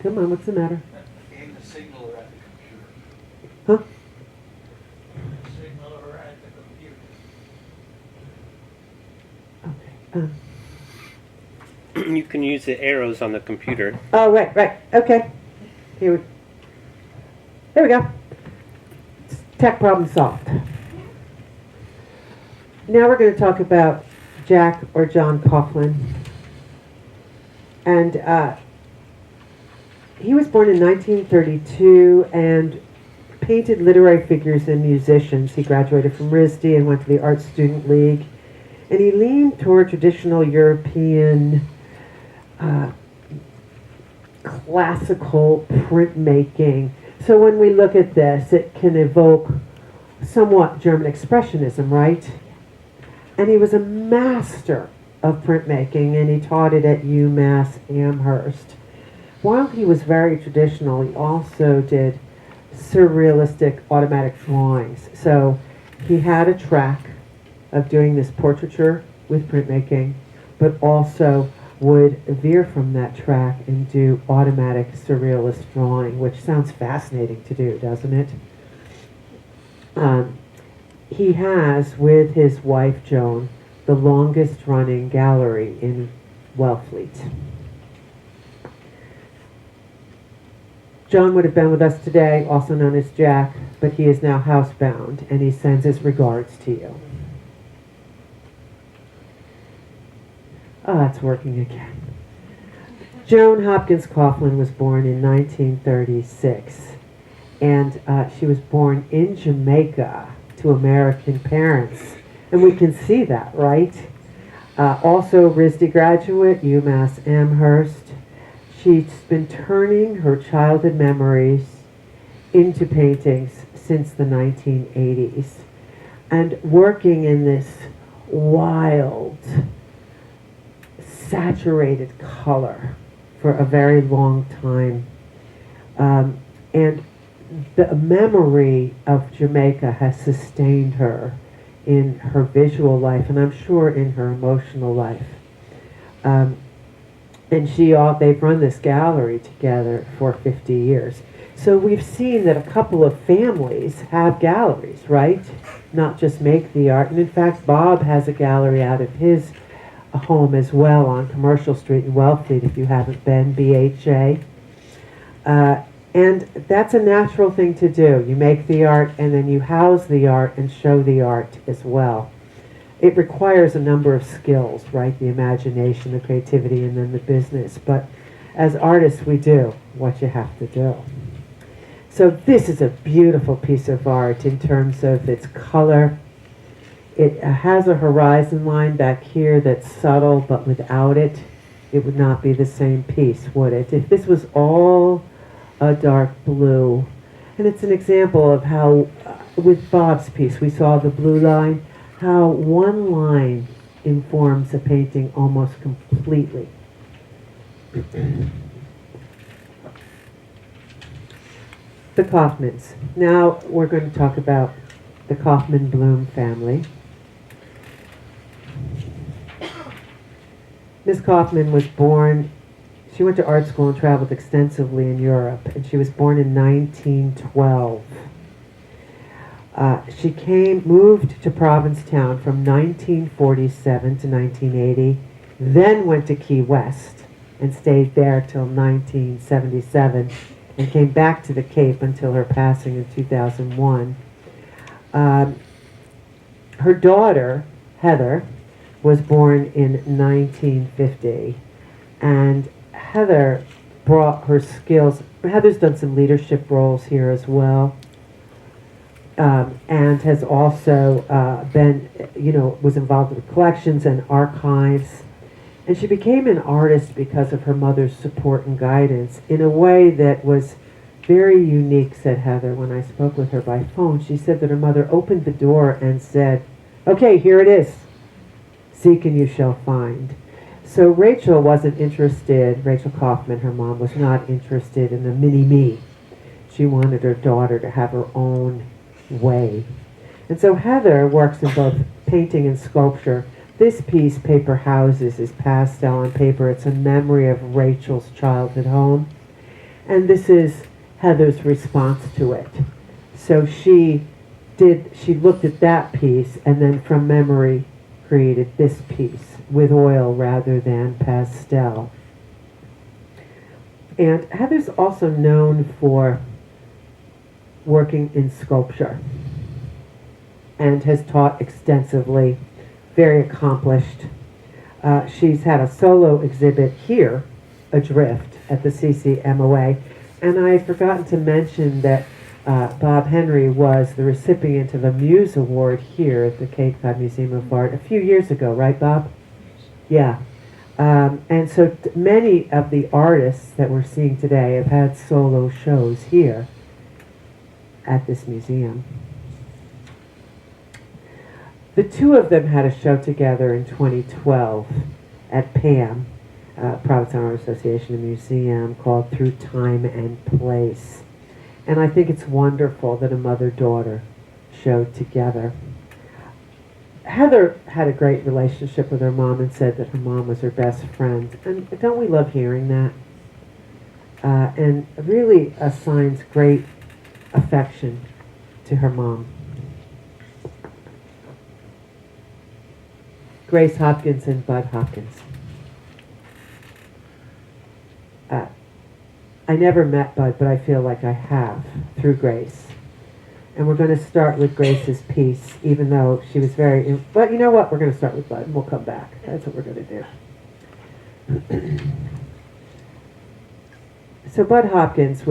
Come on, what's the matter? Aim the signaler at the computer. Huh? Signaler at the computer. Okay. You can use the arrows on the computer. Oh, right. Okay. There we go. Tech problem solved. Now we're going to talk about Jack or John Coughlin. And he was born in 1932, and painted literary figures and musicians. He graduated from RISD and went to the Art Student League. And he leaned toward traditional European classical printmaking. So when we look at this, it can evoke somewhat German expressionism, right? And he was a master of printmaking, and he taught it at UMass Amherst. While he was very traditional, he also did surrealistic automatic drawings. So he had a track of doing this portraiture with printmaking, but also would veer from that track and do automatic surrealist drawing, which sounds fascinating to do, doesn't it? He has, with his wife Joan, the longest running gallery in Wellfleet. John would have been with us today, also known as Jack, but he is now housebound, and he sends his regards to you. Ah, it's working again. Joan Hopkins Coughlin was born in 1936, and she was born in Jamaica to American parents, and we can see that, right? Also RISD graduate, UMass Amherst. She's been turning her childhood memories into paintings since the 1980s, and working in this wild, saturated color for a very long time. And the memory of Jamaica has sustained her in her visual life, and I'm sure in her emotional life. And they've run this gallery together for 50 years. So we've seen that a couple of families have galleries, right? Not just make the art. And in fact, Bob has a gallery out of his home as well on Commercial Street in Wellfleet, if you haven't been, BHA. And that's a natural thing to do. You make the art and then you house the art and show the art as well. It requires a number of skills, right? The imagination, the creativity, and then the business. But as artists, we do what you have to do. So this is a beautiful piece of art in terms of its color. It has a horizon line back here that's subtle, but without it, it would not be the same piece, would it? If this was all a dark blue, and it's an example of how, with Bob's piece, we saw the blue line, how one line informs a painting almost completely. The Kaufmans. Now we're going to talk about the Kaufman-Bloom family. Miss Kaufman was born, she went to art school and traveled extensively in Europe, and she was born in 1912. She moved to Provincetown from 1947 to 1980, then went to Key West and stayed there till 1977, and came back to the Cape until her passing in 2001. Her daughter, Heather, was born in 1950, and Heather brought her skills. Heather's done some leadership roles here as well, and has also been, was involved with collections and archives. And she became an artist because of her mother's support and guidance in a way that was very unique, said Heather. When I spoke with her by phone, she said that her mother opened the door and said, "Okay, here it is. Seek and you shall find." So Rachel wasn't interested, Rachel Kaufman, her mom, was not interested in the mini-me. She wanted her daughter to have her own way. And so Heather works in both painting and sculpture. This piece, Paper Houses, is pastel on paper. It's a memory of Rachel's childhood home. And this is Heather's response to it. So she looked at that piece and then from memory created this piece with oil rather than pastel. And Heather's also known for working in sculpture and has taught extensively, very accomplished. She's had a solo exhibit here, Adrift, at the CCMoA. And I had forgotten to mention that Bob Henry was the recipient of a Muse Award here at the Cape Cod Museum of Art a few years ago, right, Bob? Yeah. And so many of the artists that we're seeing today have had solo shows here at this museum. The two of them had a show together in 2012 at PAM, Provincetown Art Association and Museum, called Through Time and Place. And I think it's wonderful that a mother-daughter showed together. Heather had a great relationship with her mom and said that her mom was her best friend. And don't we love hearing that? And really assigns great affection to her mom. Grace Hopkins and Bud Hopkins. I never met Bud, but I feel like I have through Grace. And we're going to start with Grace's piece, even though she was but you know what? We're going to start with Bud, and we'll come back. That's what we're going to do. So Bud Hopkins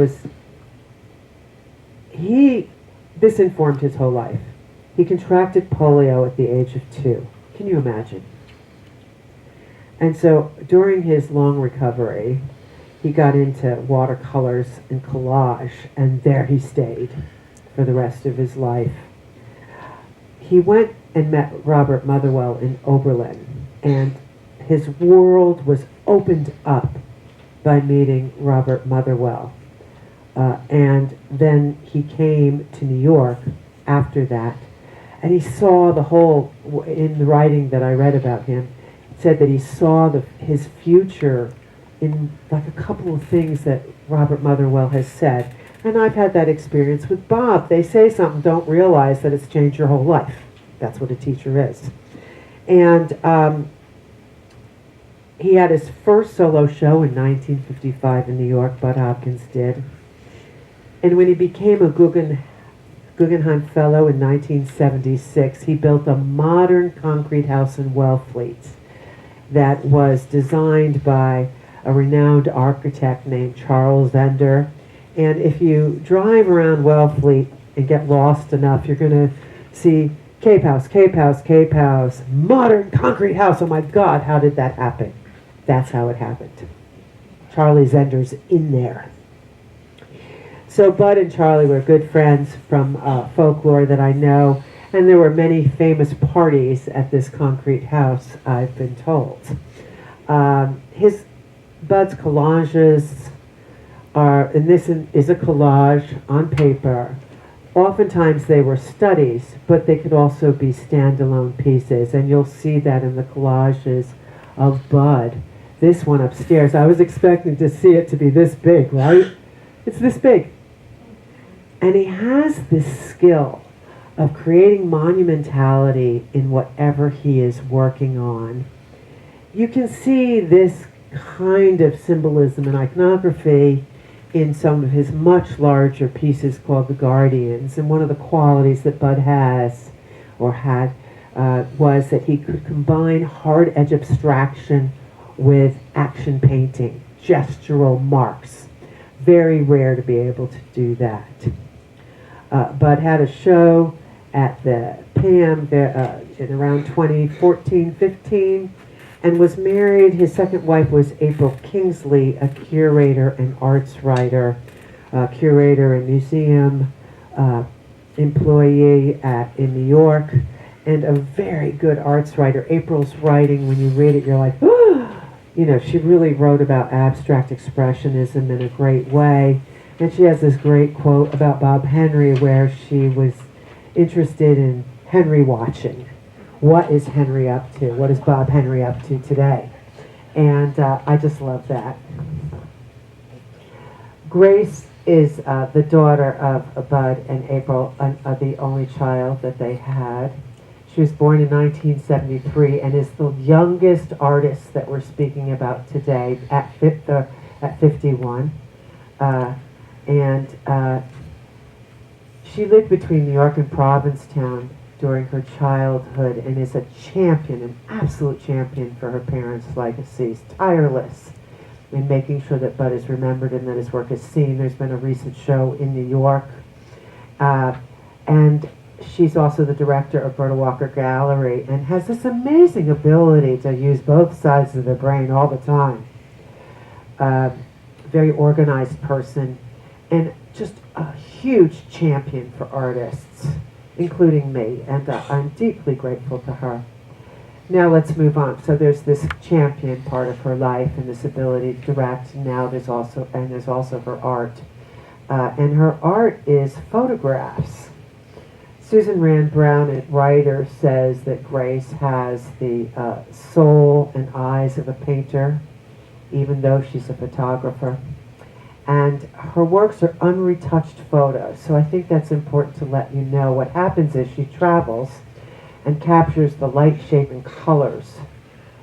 this informed his whole life. He contracted polio at the age of 2. Can you imagine? And so during his long recovery, he got into watercolors and collage, and there he stayed for the rest of his life. He went and met Robert Motherwell in Oberlin, and his world was opened up by meeting Robert Motherwell. And then he came to New York after that, and he saw the whole, in the writing that I read about him, it said that he saw his future in like a couple of things that Robert Motherwell has said. And I've had that experience with Bob. They say something, don't realize that it's changed your whole life. That's what a teacher is. And he had his first solo show in 1955 in New York, Bud Hopkins did. And when he became a Guggenheim Fellow in 1976, he built a modern concrete house in Wellfleet that was designed by a renowned architect named Charles Zender. And if you drive around Wellfleet and get lost enough, you're going to see Cape House, Cape House, Cape House, modern concrete house. Oh my God, how did that happen? That's how it happened. Charlie Zender's in there. So Bud and Charlie were good friends from folklore that I know, and there were many famous parties at this concrete house, I've been told. Bud's collages and this is a collage on paper. Oftentimes they were studies, but they could also be standalone pieces, and you'll see that in the collages of Bud. This one upstairs, I was expecting to see it to be this big, right? It's this big. And he has this skill of creating monumentality in whatever he is working on. You can see this kind of symbolism and iconography in some of his much larger pieces called The Guardians. And one of the qualities that Bud has, or had, was that he could combine hard edge abstraction with action painting, gestural marks. Very rare to be able to do that. Bud had a show at the PAM in around 2014-15, and was married. His second wife was April Kingsley, a curator and arts writer, curator and museum employee in New York, and a very good arts writer. April's writing, when you read it, you're like, oh! You know, she really wrote about abstract expressionism in a great way. And she has this great quote about Bob Henry where she was interested in Henry watching. What is Henry up to? What is Bob Henry up to today? And I just love that. Grace is the daughter of Bud and April, the only child that they had. She was born in 1973 and is the youngest artist that we're speaking about today at 51. She lived between New York and Provincetown during her childhood and is a champion, an absolute champion for her parents' legacies, tireless in making sure that Bud is remembered and that his work is seen. There's been a recent show in New York And she's also the director of Berta Walker Gallery and has this amazing ability to use both sides of the brain all the time. Very organized person and just a huge champion for artists, including me, and I'm deeply grateful to her. Now let's move on. So there's this champion part of her life and this ability to direct. Now there's also her art. And her art is photographs. Susan Rand Brown, a writer, says that Grace has the soul and eyes of a painter, even though she's a photographer. And her works are unretouched photos. So I think that's important to let you know. What happens is she travels and captures the light, shape, and colors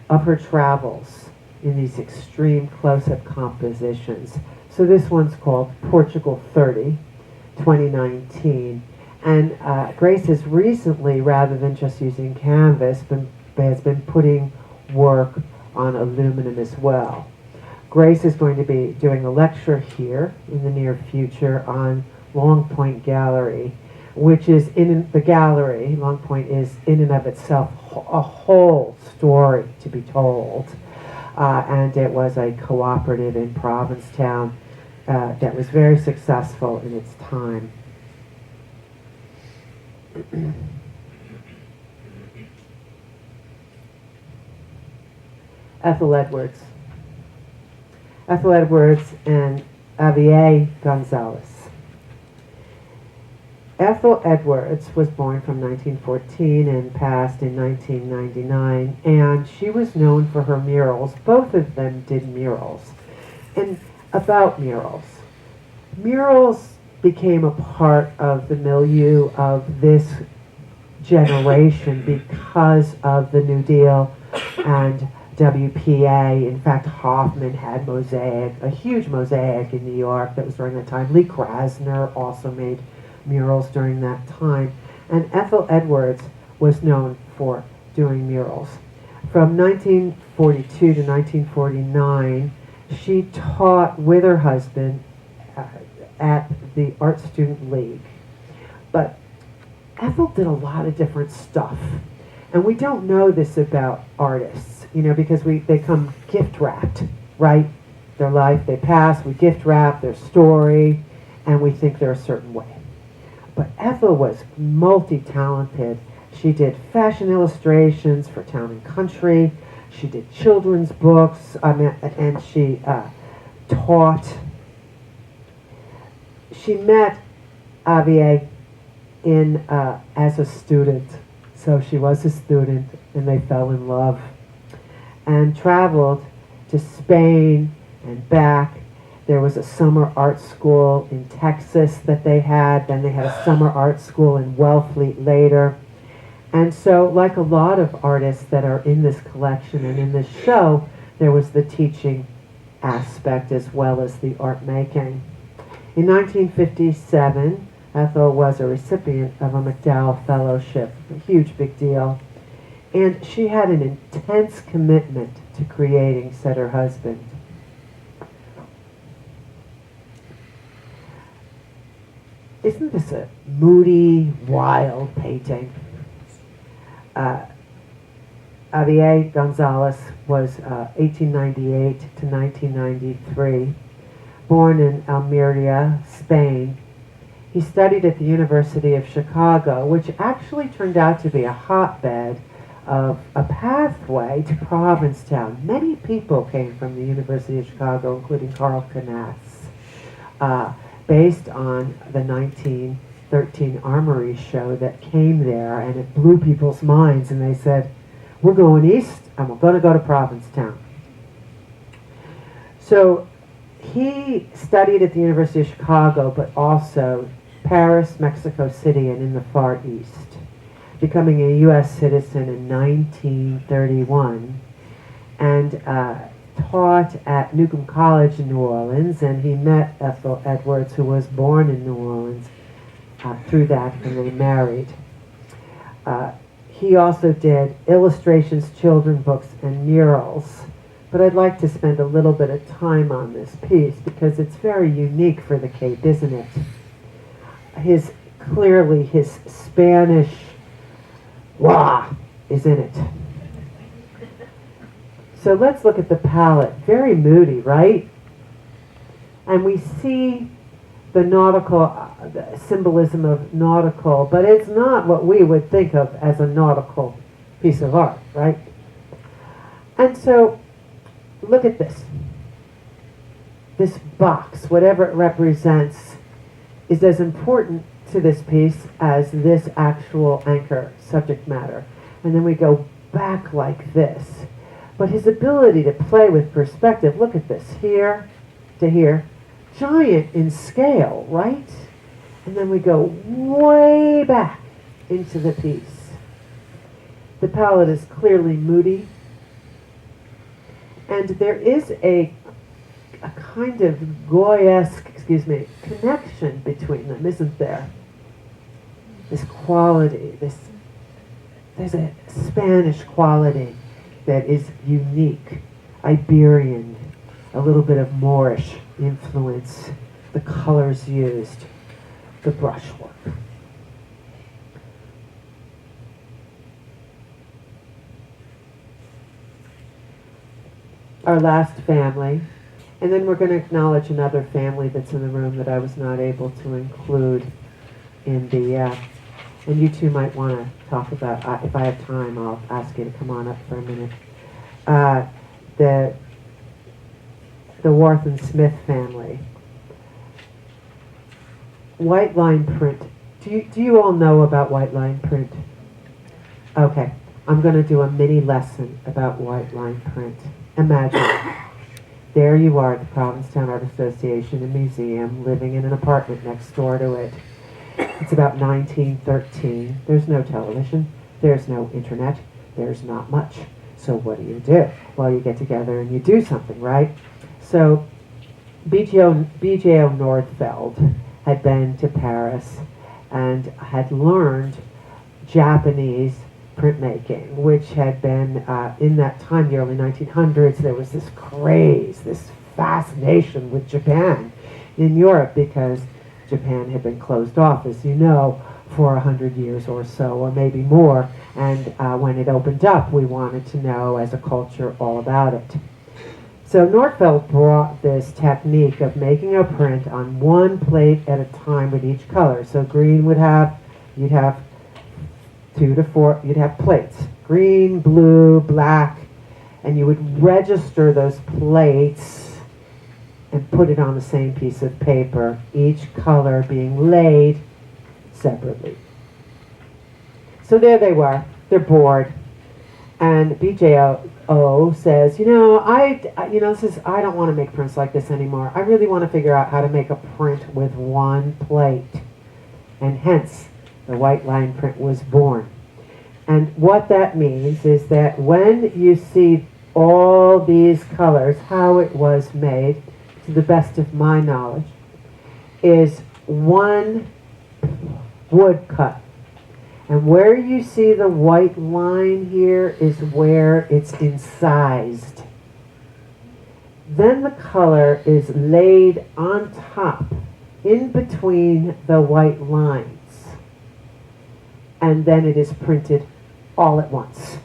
of her travels in these extreme close-up compositions. So this one's called Portugal 30, 2019. And Grace has recently, rather than just using canvas, has been putting work on aluminum as well. Grace is going to be doing a lecture here in the near future on Long Point Gallery, which is in the gallery. Long Point is in and of itself a whole story to be told. And it was a cooperative in Provincetown that was very successful in its time. Ethel Edwards. Ethel Edwards and Javier Gonzalez. Ethel Edwards was born from 1914 and passed in 1999, and she was known for her murals. Both of them did murals. And about murals. Murals became a part of the milieu of this generation because of the New Deal and WPA. In fact, Hoffman had Mosaic, a huge Mosaic in New York that was during that time. Lee Krasner also made murals during that time. And Ethel Edwards was known for doing murals. From 1942 to 1949, she taught with her husband at the Art Student League. But Ethel did a lot of different stuff. And we don't know this about artists, because they come gift wrapped, right? Their life, they pass, we gift wrap their story, and we think they're a certain way. But Ethel was multi-talented. She did fashion illustrations for Town and Country. She did children's books, and she taught. She met Javier as a student. So she was a student, and they fell in love and traveled to Spain and back. There was a summer art school in Texas that they had. Then they had a summer art school in Wellfleet later. And so, like a lot of artists that are in this collection and in this show, there was the teaching aspect as well as the art making. In 1957, Ethel was a recipient of a MacDowell Fellowship, a huge big deal. And she had an intense commitment to creating, said her husband. Isn't this a moody, wild painting? Javier Gonzalez was 1898 to 1993, born in Almeria, Spain. He studied at the University of Chicago, which actually turned out to be a hotbed of a pathway to Provincetown. Many people came from the University of Chicago, including Carl Knatz, based on the 1913 Armory show that came there, and it blew people's minds, and they said, we're going east, and we're going to go to Provincetown. So he studied at the University of Chicago, but also Paris, Mexico City, and in the Far East, becoming a U.S. citizen in 1931, and taught at Newcomb College in New Orleans, and he met Ethel Edwards, who was born in New Orleans, through that, and they married. He also did illustrations, children books, and murals. But I'd like to spend a little bit of time on this piece because it's very unique for the Cape, isn't it? His clearly his Spanish wah is in it. So let's look at the palette. Very moody, right? And we see the nautical the symbolism of nautical, but it's not what we would think of as a nautical piece of art, right? And so look at this. This box, whatever it represents, is as important to this piece as this actual anchor subject matter. And then we go back like this. But his ability to play with perspective, look at this, here to here, giant in scale, right? And then we go way back into the piece. The palette is clearly moody. And there is a kind of Goyesque, connection between them, isn't there? This quality, there's a Spanish quality that is unique, Iberian, a little bit of Moorish influence, the colors used, the brushwork. Our last family, and then we're going to acknowledge another family that's in the room that I was not able to include in the, and you two might want to talk about, if I have time, I'll ask you to come on up for a minute. The Worth and Smith family. White line print. Do you all know about white line print? Okay, I'm going to do a mini lesson about white line print. Imagine, there you are at the Provincetown Art Association and Museum, living in an apartment next door to it. It's about 1913. There's no television. There's no internet. There's not much. So what do? Well, you get together and you do something, right? So B.J.O. Nordfeld had been to Paris and had learned Japanese printmaking, which had been, in that time, the early 1900s, there was this craze, this fascination with Japan in Europe because Japan had been closed off, as you know, for 100 years or so, or maybe more. And when it opened up, we wanted to know, as a culture, all about it. So Nordfeld brought this technique of making a print on one plate at a time with each color. So green would have, you'd have 2 to 4, you'd have plates. Green, blue, black, and you would register those plates and put it on the same piece of paper, each color being laid separately. So there they were. They're bored. And BJO says, I don't want to make prints like this anymore. I really want to figure out how to make a print with one plate. And hence, the white line print was born. And what that means is that when you see all these colors, how it was made, to the best of my knowledge, is one woodcut. And where you see the white line here is where it's incised. Then the color is laid on top, in between the white lines. And then it is printed all at once.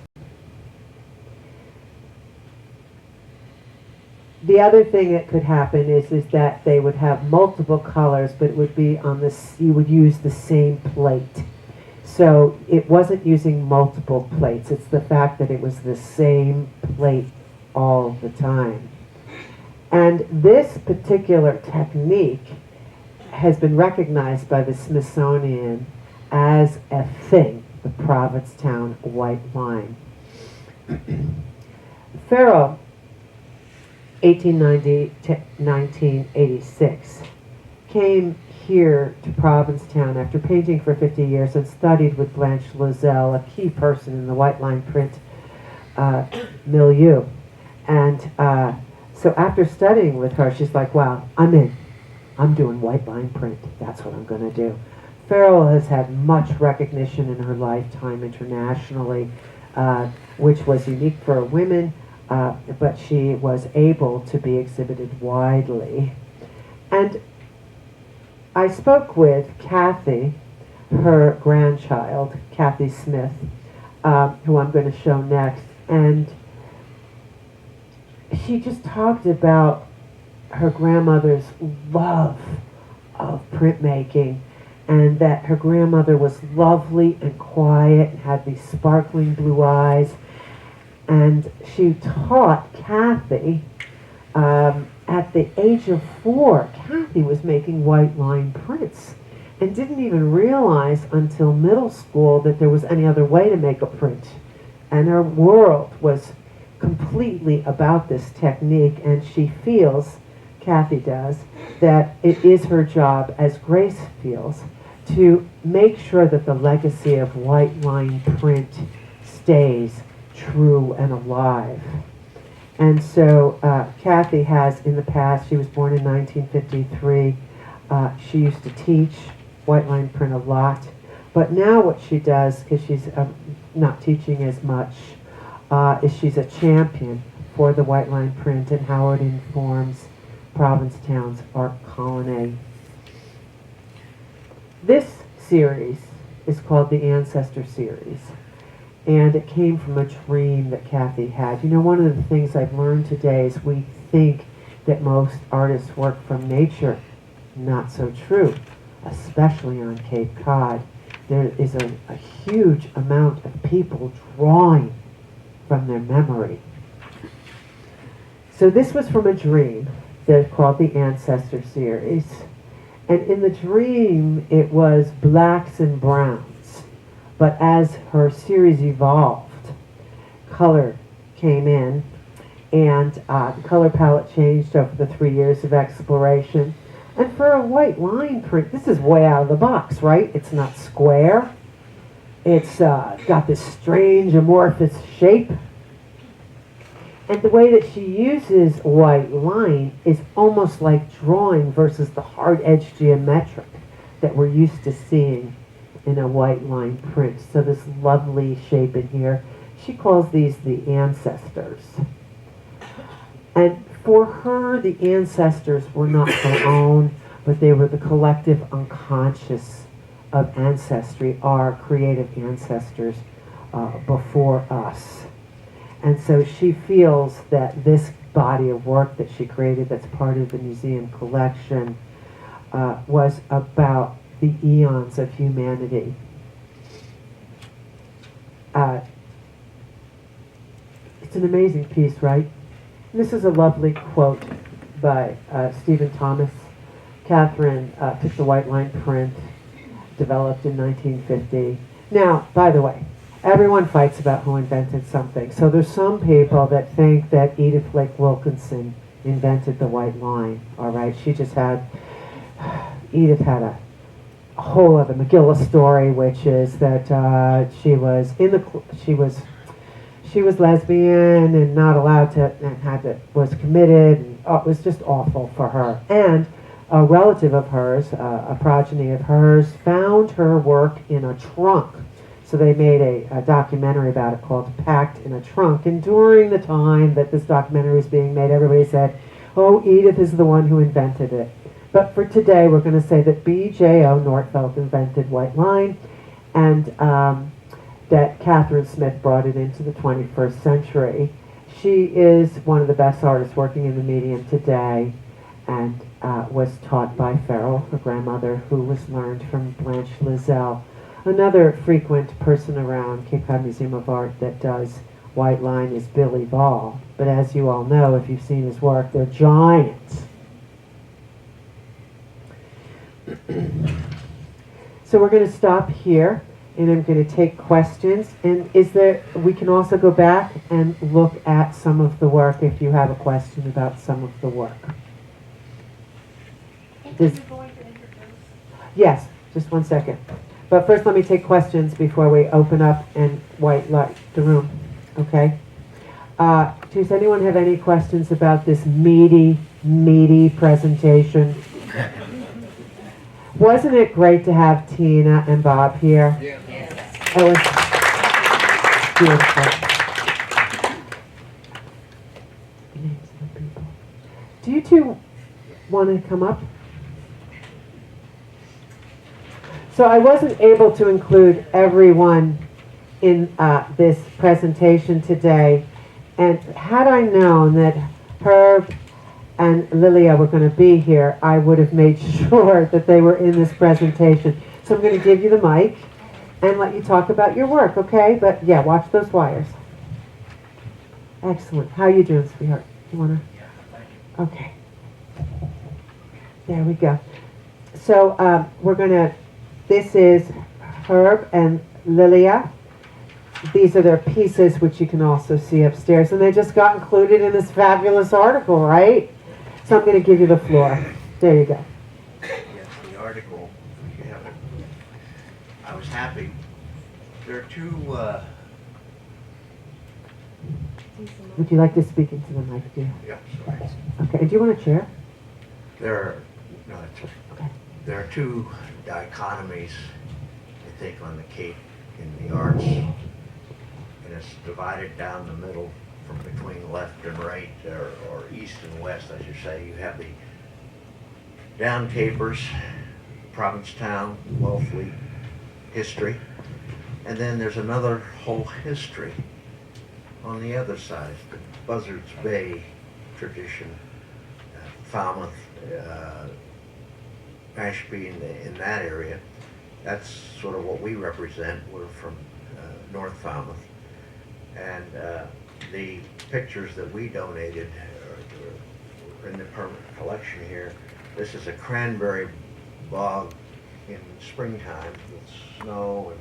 The other thing that could happen is that they would have multiple colors, but it would be on this, you would use the same plate. So it wasn't using multiple plates. It's the fact that it was the same plate all the time. And this particular technique has been recognized by the Smithsonian as a thing, the Provincetown white line. Farrell, 1890 to 1986, came here to Provincetown after painting for 50 years and studied with Blanche Lozelle, a key person in the white line print milieu. And so after studying with her, she's like, wow, I'm in. I'm doing white line print. That's what I'm going to do. Farrell has had much recognition in her lifetime internationally, which was unique for women, but she was able to be exhibited widely. And I spoke with Kathy her grandchild, Kathy Smith, who I'm going to show next. And she just talked about her grandmother's love of printmaking, and that her grandmother was lovely and quiet and had these sparkling blue eyes. And she taught Kathy at the age of 4. Kathy was making white line prints and didn't even realize until middle school that there was any other way to make a print. And her world was completely about this technique, and she feels, Kathy does, that it is her job, as Grace feels, to make sure that the legacy of white line print stays true and alive. And so Kathy has in the past, she was born in 1953, she used to teach white line print a lot, but now what she does, because she's not teaching as much, is she's a champion for the white line print and how it informs Provincetown's art colony. This series is called the Ancestor Series, and it came from a dream that Kathy had. You know, one of the things I've learned today is we think that most artists work from nature. Not so true, especially on Cape Cod. There is a huge amount of people drawing from their memory. So this was from a dream. They're called the Ancestor Series. And in the dream, it was blacks and browns. But as her series evolved, color came in, and the color palette changed over the 3 years of exploration. And for a white line print, this is way out of the box, right? It's not square. It's got this strange amorphous shape. And the way that she uses white line is almost like drawing versus the hard-edged geometric that we're used to seeing in a white line print. So this lovely shape in here, she calls these the ancestors. And for her, the ancestors were not her own, but they were the collective unconscious of ancestry, our creative ancestors before us. And so she feels that this body of work that she created that's part of the museum collection was about the eons of humanity. It's an amazing piece, right? And this is a lovely quote by Stephen Thomas. Catherine took the white line print, developed in 1950. Now, by the way, everyone fights about who invented something. So there's some people that think that Edith Lake Wilkinson invented the white line. All right, Edith had a whole other McGillis story, which is that she was lesbian and not allowed to, and was committed. And, it was just awful for her. And a relative of hers, a progeny of hers, found her work in a trunk. So they made a documentary about it called Packed in a Trunk. And during the time that this documentary was being made, everybody said, oh, Edith is the one who invented it. But for today, we're going to say that B.J.O. Nordfeld invented white line, and that Catherine Smith brought it into the 21st century. She is one of the best artists working in the medium today, and was taught by Farrell, her grandmother, who was learned from Blanche Lizelle. Another frequent person around Cape Cod Museum of Art that does white line is Billy Ball. But as you all know, if you've seen his work, they're giants. So we're going to stop here, and I'm going to take questions. And we can also go back and look at some of the work if you have a question about some of the work. Yes, just 1 second. But first let me take questions before we open up and white light the room. Okay? Does anyone have any questions about this meaty presentation? Wasn't it great to have Tina and Bob here? Yeah. It was beautiful. Do you two want to come up? So I wasn't able to include everyone in this presentation today. And had I known that Herb and Lilia were going to be here, I would have made sure that they were in this presentation. So I'm going to give you the mic and let you talk about your work, okay? But yeah, watch those wires. Excellent. How are you doing, sweetheart? You want to? Yeah, thank you. Okay. There we go. So we're going to, this is Herb and Lilia. These are their pieces, which you can also see upstairs. And they just got included in this fabulous article, right? So I'm going to give you the floor. There you go. Yes, the article, you have it. I was happy. There are two, Would you like to speak into the mic, dear? yeah, sorry. Okay. Do you want a chair? There are, no, Okay. there are two dichotomies, I think, on the Cape in the arts. And it's divided down the middle from between left and right, or east and west, I should say. You have the down Capers, Provincetown, Wellfleet history. And then there's another whole history on the other side, the Buzzards Bay tradition, Falmouth, Ashby in that area. That's sort of what we represent. We're from North Falmouth. And the pictures that we donated are in the permanent collection here. This is a cranberry bog in springtime with snow, and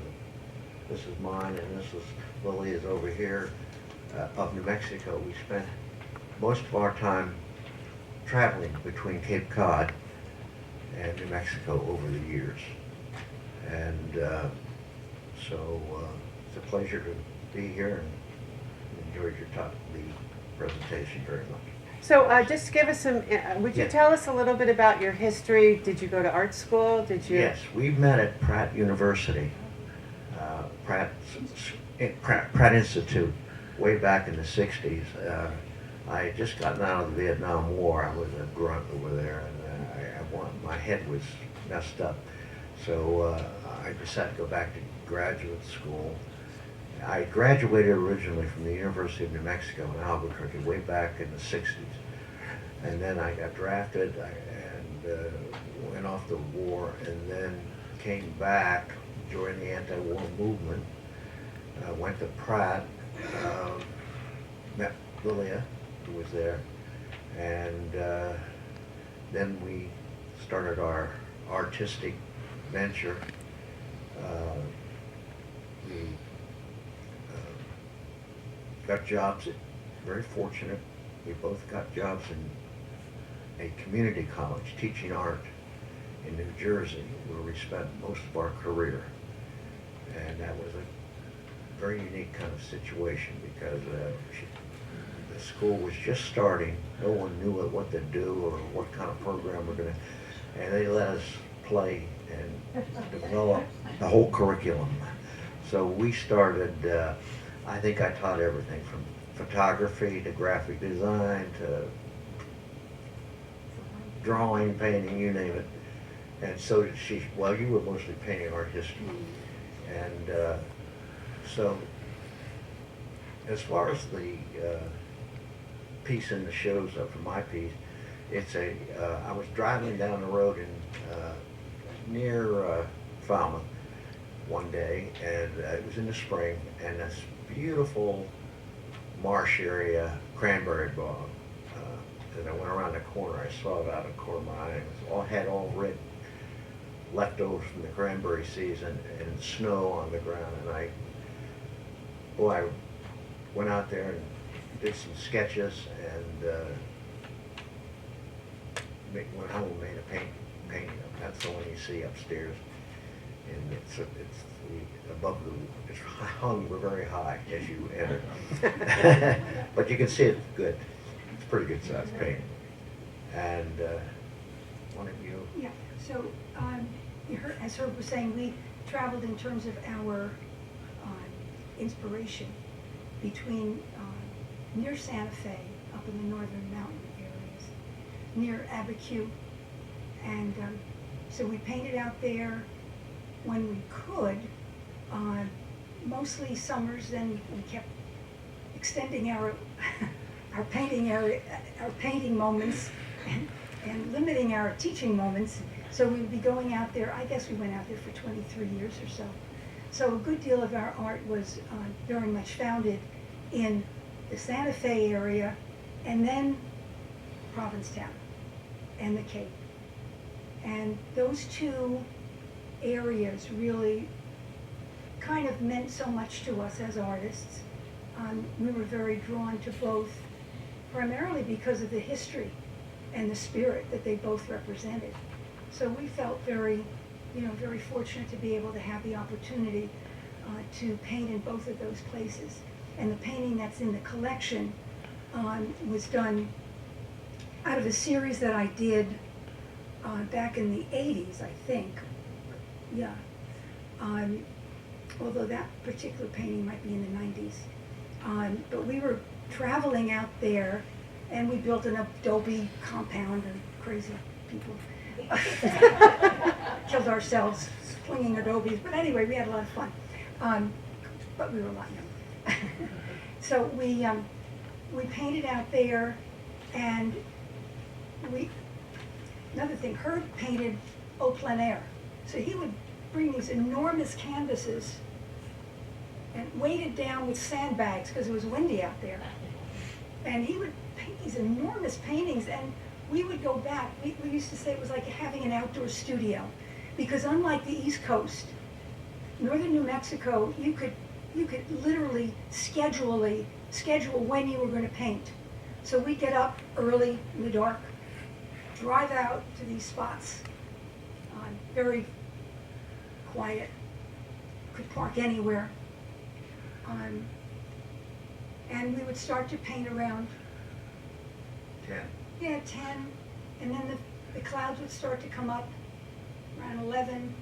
this is mine, and this is Lilia's over here of New Mexico. We spent most of our time traveling between Cape Cod and New Mexico over the years. And so it's a pleasure to be here, and enjoyed the presentation very much. So just give us some, would you Yeah. tell us a little bit about your history? Did you go to art school? Did you? Yes, we met at Pratt University, Pratt Institute, way back in the 60s. I had just gotten out of the Vietnam War. I was a grunt over there, and my head was messed up. So I decided to go back to graduate school. I graduated originally from the University of New Mexico in Albuquerque way back in the 60s. And then I got drafted and went off to war, and then came back, joined the anti-war movement, went to Pratt, met Lilia, who was there, and then we started our artistic venture. We got jobs, very fortunate, we both got jobs in a community college teaching art in New Jersey, where we spent most of our career. And that was a very unique kind of situation, because the school was just starting, no one knew what to do or what kind of program we're going to, and they let us play and develop the whole curriculum. So we started, I think I taught everything from photography to graphic design to drawing, painting, you name it. And so did she. Well, you were mostly painting art history. And so as far as the piece in the shows for my piece, it's I was driving down the road in near Falmouth one day, and it was in the spring, and this beautiful marsh area, cranberry bog. And I went around the corner, I saw it out of the corner of my eye. It was had all red leftovers from the cranberry season and snow on the ground. And I went out there and did some sketches, and went home and made a painting. That's the one you see upstairs. And it's above it's hung very high as you enter. But you can see it good. It's a pretty good size painting. And one of you. Yeah, so as Herb was saying, we traveled in terms of our inspiration between near Santa Fe, up in the northern mountain areas, near Abiquiu. And so we painted out there, when we could, mostly summers, then we kept extending our our painting moments and limiting our teaching moments. So we would be going out there. I guess we went out there for 23 years or so. So a good deal of our art was very much founded in the Santa Fe area, and then Provincetown and the Cape. And those two areas really kind of meant so much to us as artists. We were very drawn to both, primarily because of the history and the spirit that they both represented. So we felt very, very fortunate to be able to have the opportunity to paint in both of those places. And the painting that's in the collection was done out of a series that I did back in the 80s, I think. Yeah. Although that particular painting might be in the 90s. But we were traveling out there, and we built an adobe compound, and crazy people killed ourselves flinging adobes. But anyway, we had a lot of fun. But we were a lot young. So we painted out there, and another thing, Herb painted au plein air. So he would bring these enormous canvases and weighted down with sandbags because it was windy out there. And he would paint these enormous paintings, and we would go back. We used to say it was like having an outdoor studio, because unlike the East Coast, northern New Mexico, you could literally schedule when you were going to paint. So we'd get up early in the dark, drive out to these spots, very quiet, could park anywhere. And we would start to paint around 10. Yeah, 10, and then the clouds would start to come up around 11,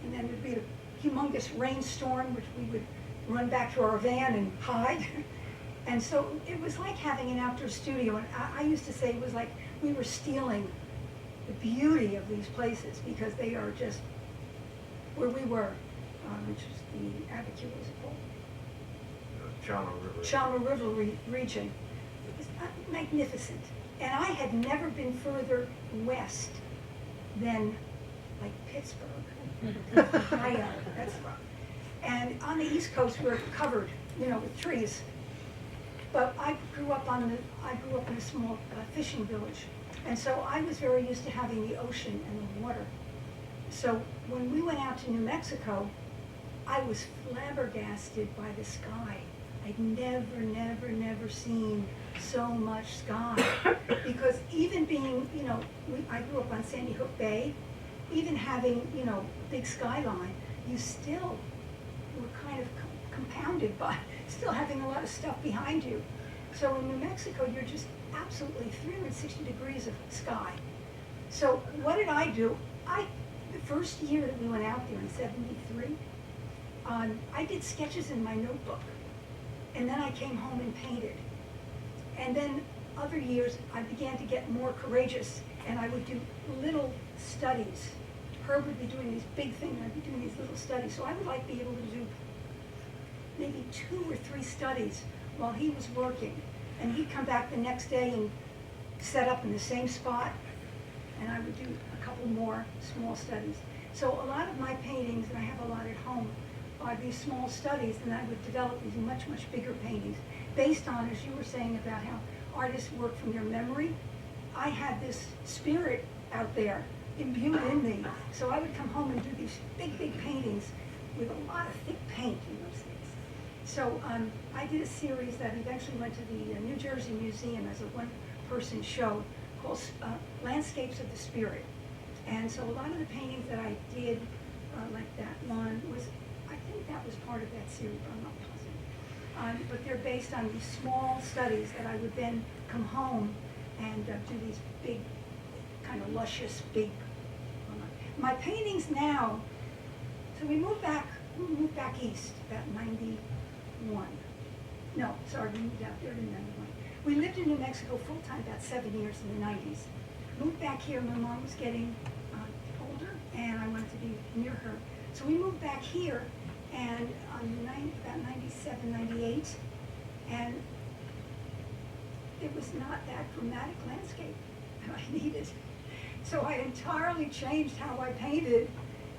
and then there'd be a humongous rainstorm, which we would run back to our van and hide. And so it was like having an outdoor studio, and I used to say it was like we were stealing the beauty of these places, because they are just where we were, which is the Abiquiu, was it called? Chalma River region. It was magnificent. And I had never been further west than like Pittsburgh, Ohio, that's rough. And on the East Coast, we were covered, with trees. But I grew up in a small fishing village. And so I was very used to having the ocean and the water. So when we went out to New Mexico, I was flabbergasted by the sky. I'd never seen so much sky. Because even being, I grew up on Sandy Hook Bay, even having, big skyline, you still were kind of compounded by still having a lot of stuff behind you. So in New Mexico, you're just absolutely 360 degrees of sky. So what did I do? The first year that we went out there in '73, I did sketches in my notebook. And then I came home and painted. And then other years, I began to get more courageous, and I would do little studies. Herb would be doing these big things, and I'd be doing these little studies. So I would be able to do maybe 2 or 3 studies while he was working. And he'd come back the next day and set up in the same spot, and I would do a couple more small studies. So a lot of my paintings, and I have a lot at home, are these small studies, and I would develop these much bigger paintings based on, as you were saying, about how artists work from their memory. I had this spirit out there imbued in me, so I would come home and do these big paintings with a lot of thick paint in those things. So I did a series that eventually went to the New Jersey Museum as a one-person show called Landscapes of the Spirit. And so a lot of the paintings that I did, like that one, I think that was part of that series, but I'm not positive. But they're based on these small studies that I would then come home and do these big, kind of luscious, big. My paintings now, so we moved back east about 91. No, sorry, we moved out there in 91. We lived in New Mexico full-time about 7 years in the 90s. Moved back here, my mom was getting older, and I wanted to be near her. So we moved back here, and about 97, 98, and it was not that dramatic landscape that I needed. So I entirely changed how I painted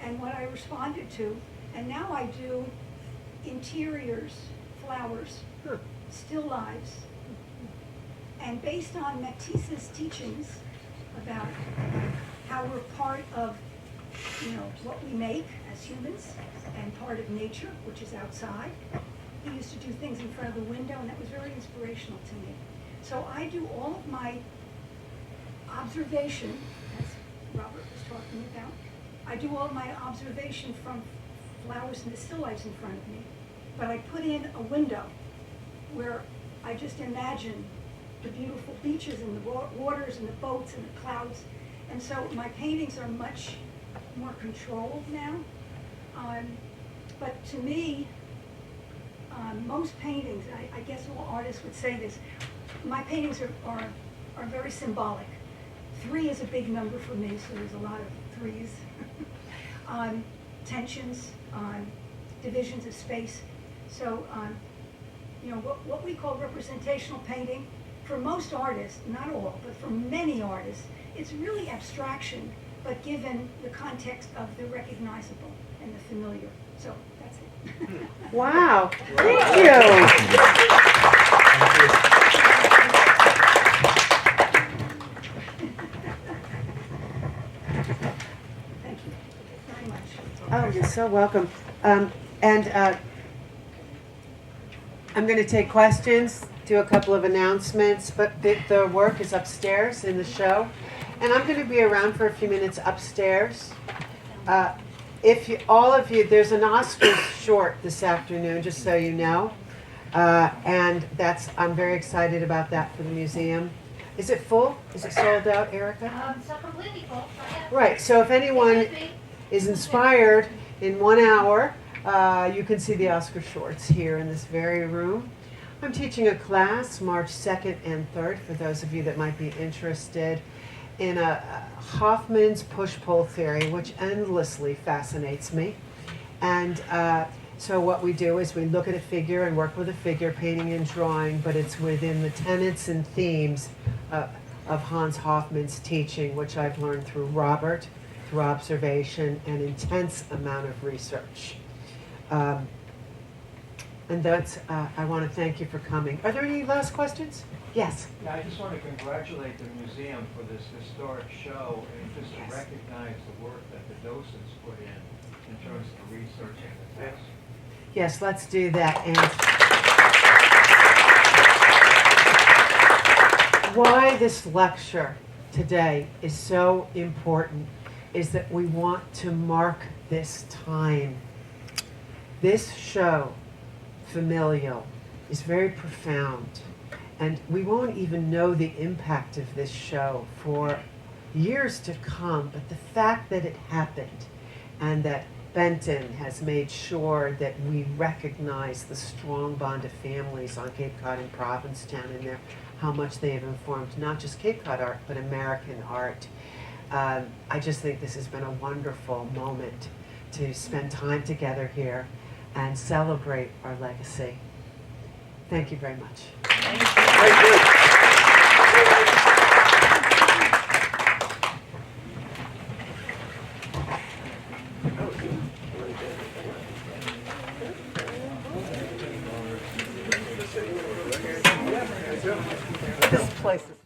and what I responded to. And now I do interiors, flowers, still lives. And based on Matisse's teachings about how we're part of, what we make as humans and part of nature, which is outside. He used to do things in front of the window, and that was very inspirational to me. So I do all of my observation, as Robert was talking about, I do all of my observation from flowers and the still lifes in front of me. But I put in a window where I just imagine the beautiful beaches and the waters and the boats and the clouds. And so my paintings are much more controlled now. But to me, most paintings, I guess all artists would say this, my paintings are very symbolic. 3 is a big number for me, so there's a lot of 3s. Tensions, divisions of space. So, what we call representational painting, for most artists, not all, but for many artists, it's really abstraction, but given the context of the recognizable and the familiar. So, that's it. Wow, thank you. Thank you very much. Oh, you're so welcome. I'm going to take questions, do a couple of announcements, but the work is upstairs in the show. And I'm going to be around for a few minutes upstairs. All of you, there's an Oscar short this afternoon, just so you know. And I'm very excited about that for the museum. Is it full? Is it sold out, Erica? It's not completely full, so yeah. Right, so if anyone is inspired in 1 hour, you can see the Oscar shorts here in this very room. I'm teaching a class March 2nd and 3rd for those of you that might be interested in Hoffman's push-pull theory, which endlessly fascinates me. And so what we do is we look at a figure and work with a figure, painting and drawing, but it's within the tenets and themes of Hans Hoffman's teaching, which I've learned through Robert, through observation and intense amount of research. And that's, I want to thank you for coming. Are there any last questions? Yes. Yeah, I just want to congratulate the museum for this historic show and just to recognize the work that the docents put in terms of the research and the text. Yes, let's do that. And why this lecture today is so important is that we want to mark this time. This show, Familial, is very profound. And we won't even know the impact of this show for years to come, but the fact that it happened and that Benton has made sure that we recognize the strong bond of families on Cape Cod and Provincetown and how much they have informed not just Cape Cod art, but American art. I just think this has been a wonderful moment to spend time together here and celebrate our legacy. Thank you very much. Thank you. This place is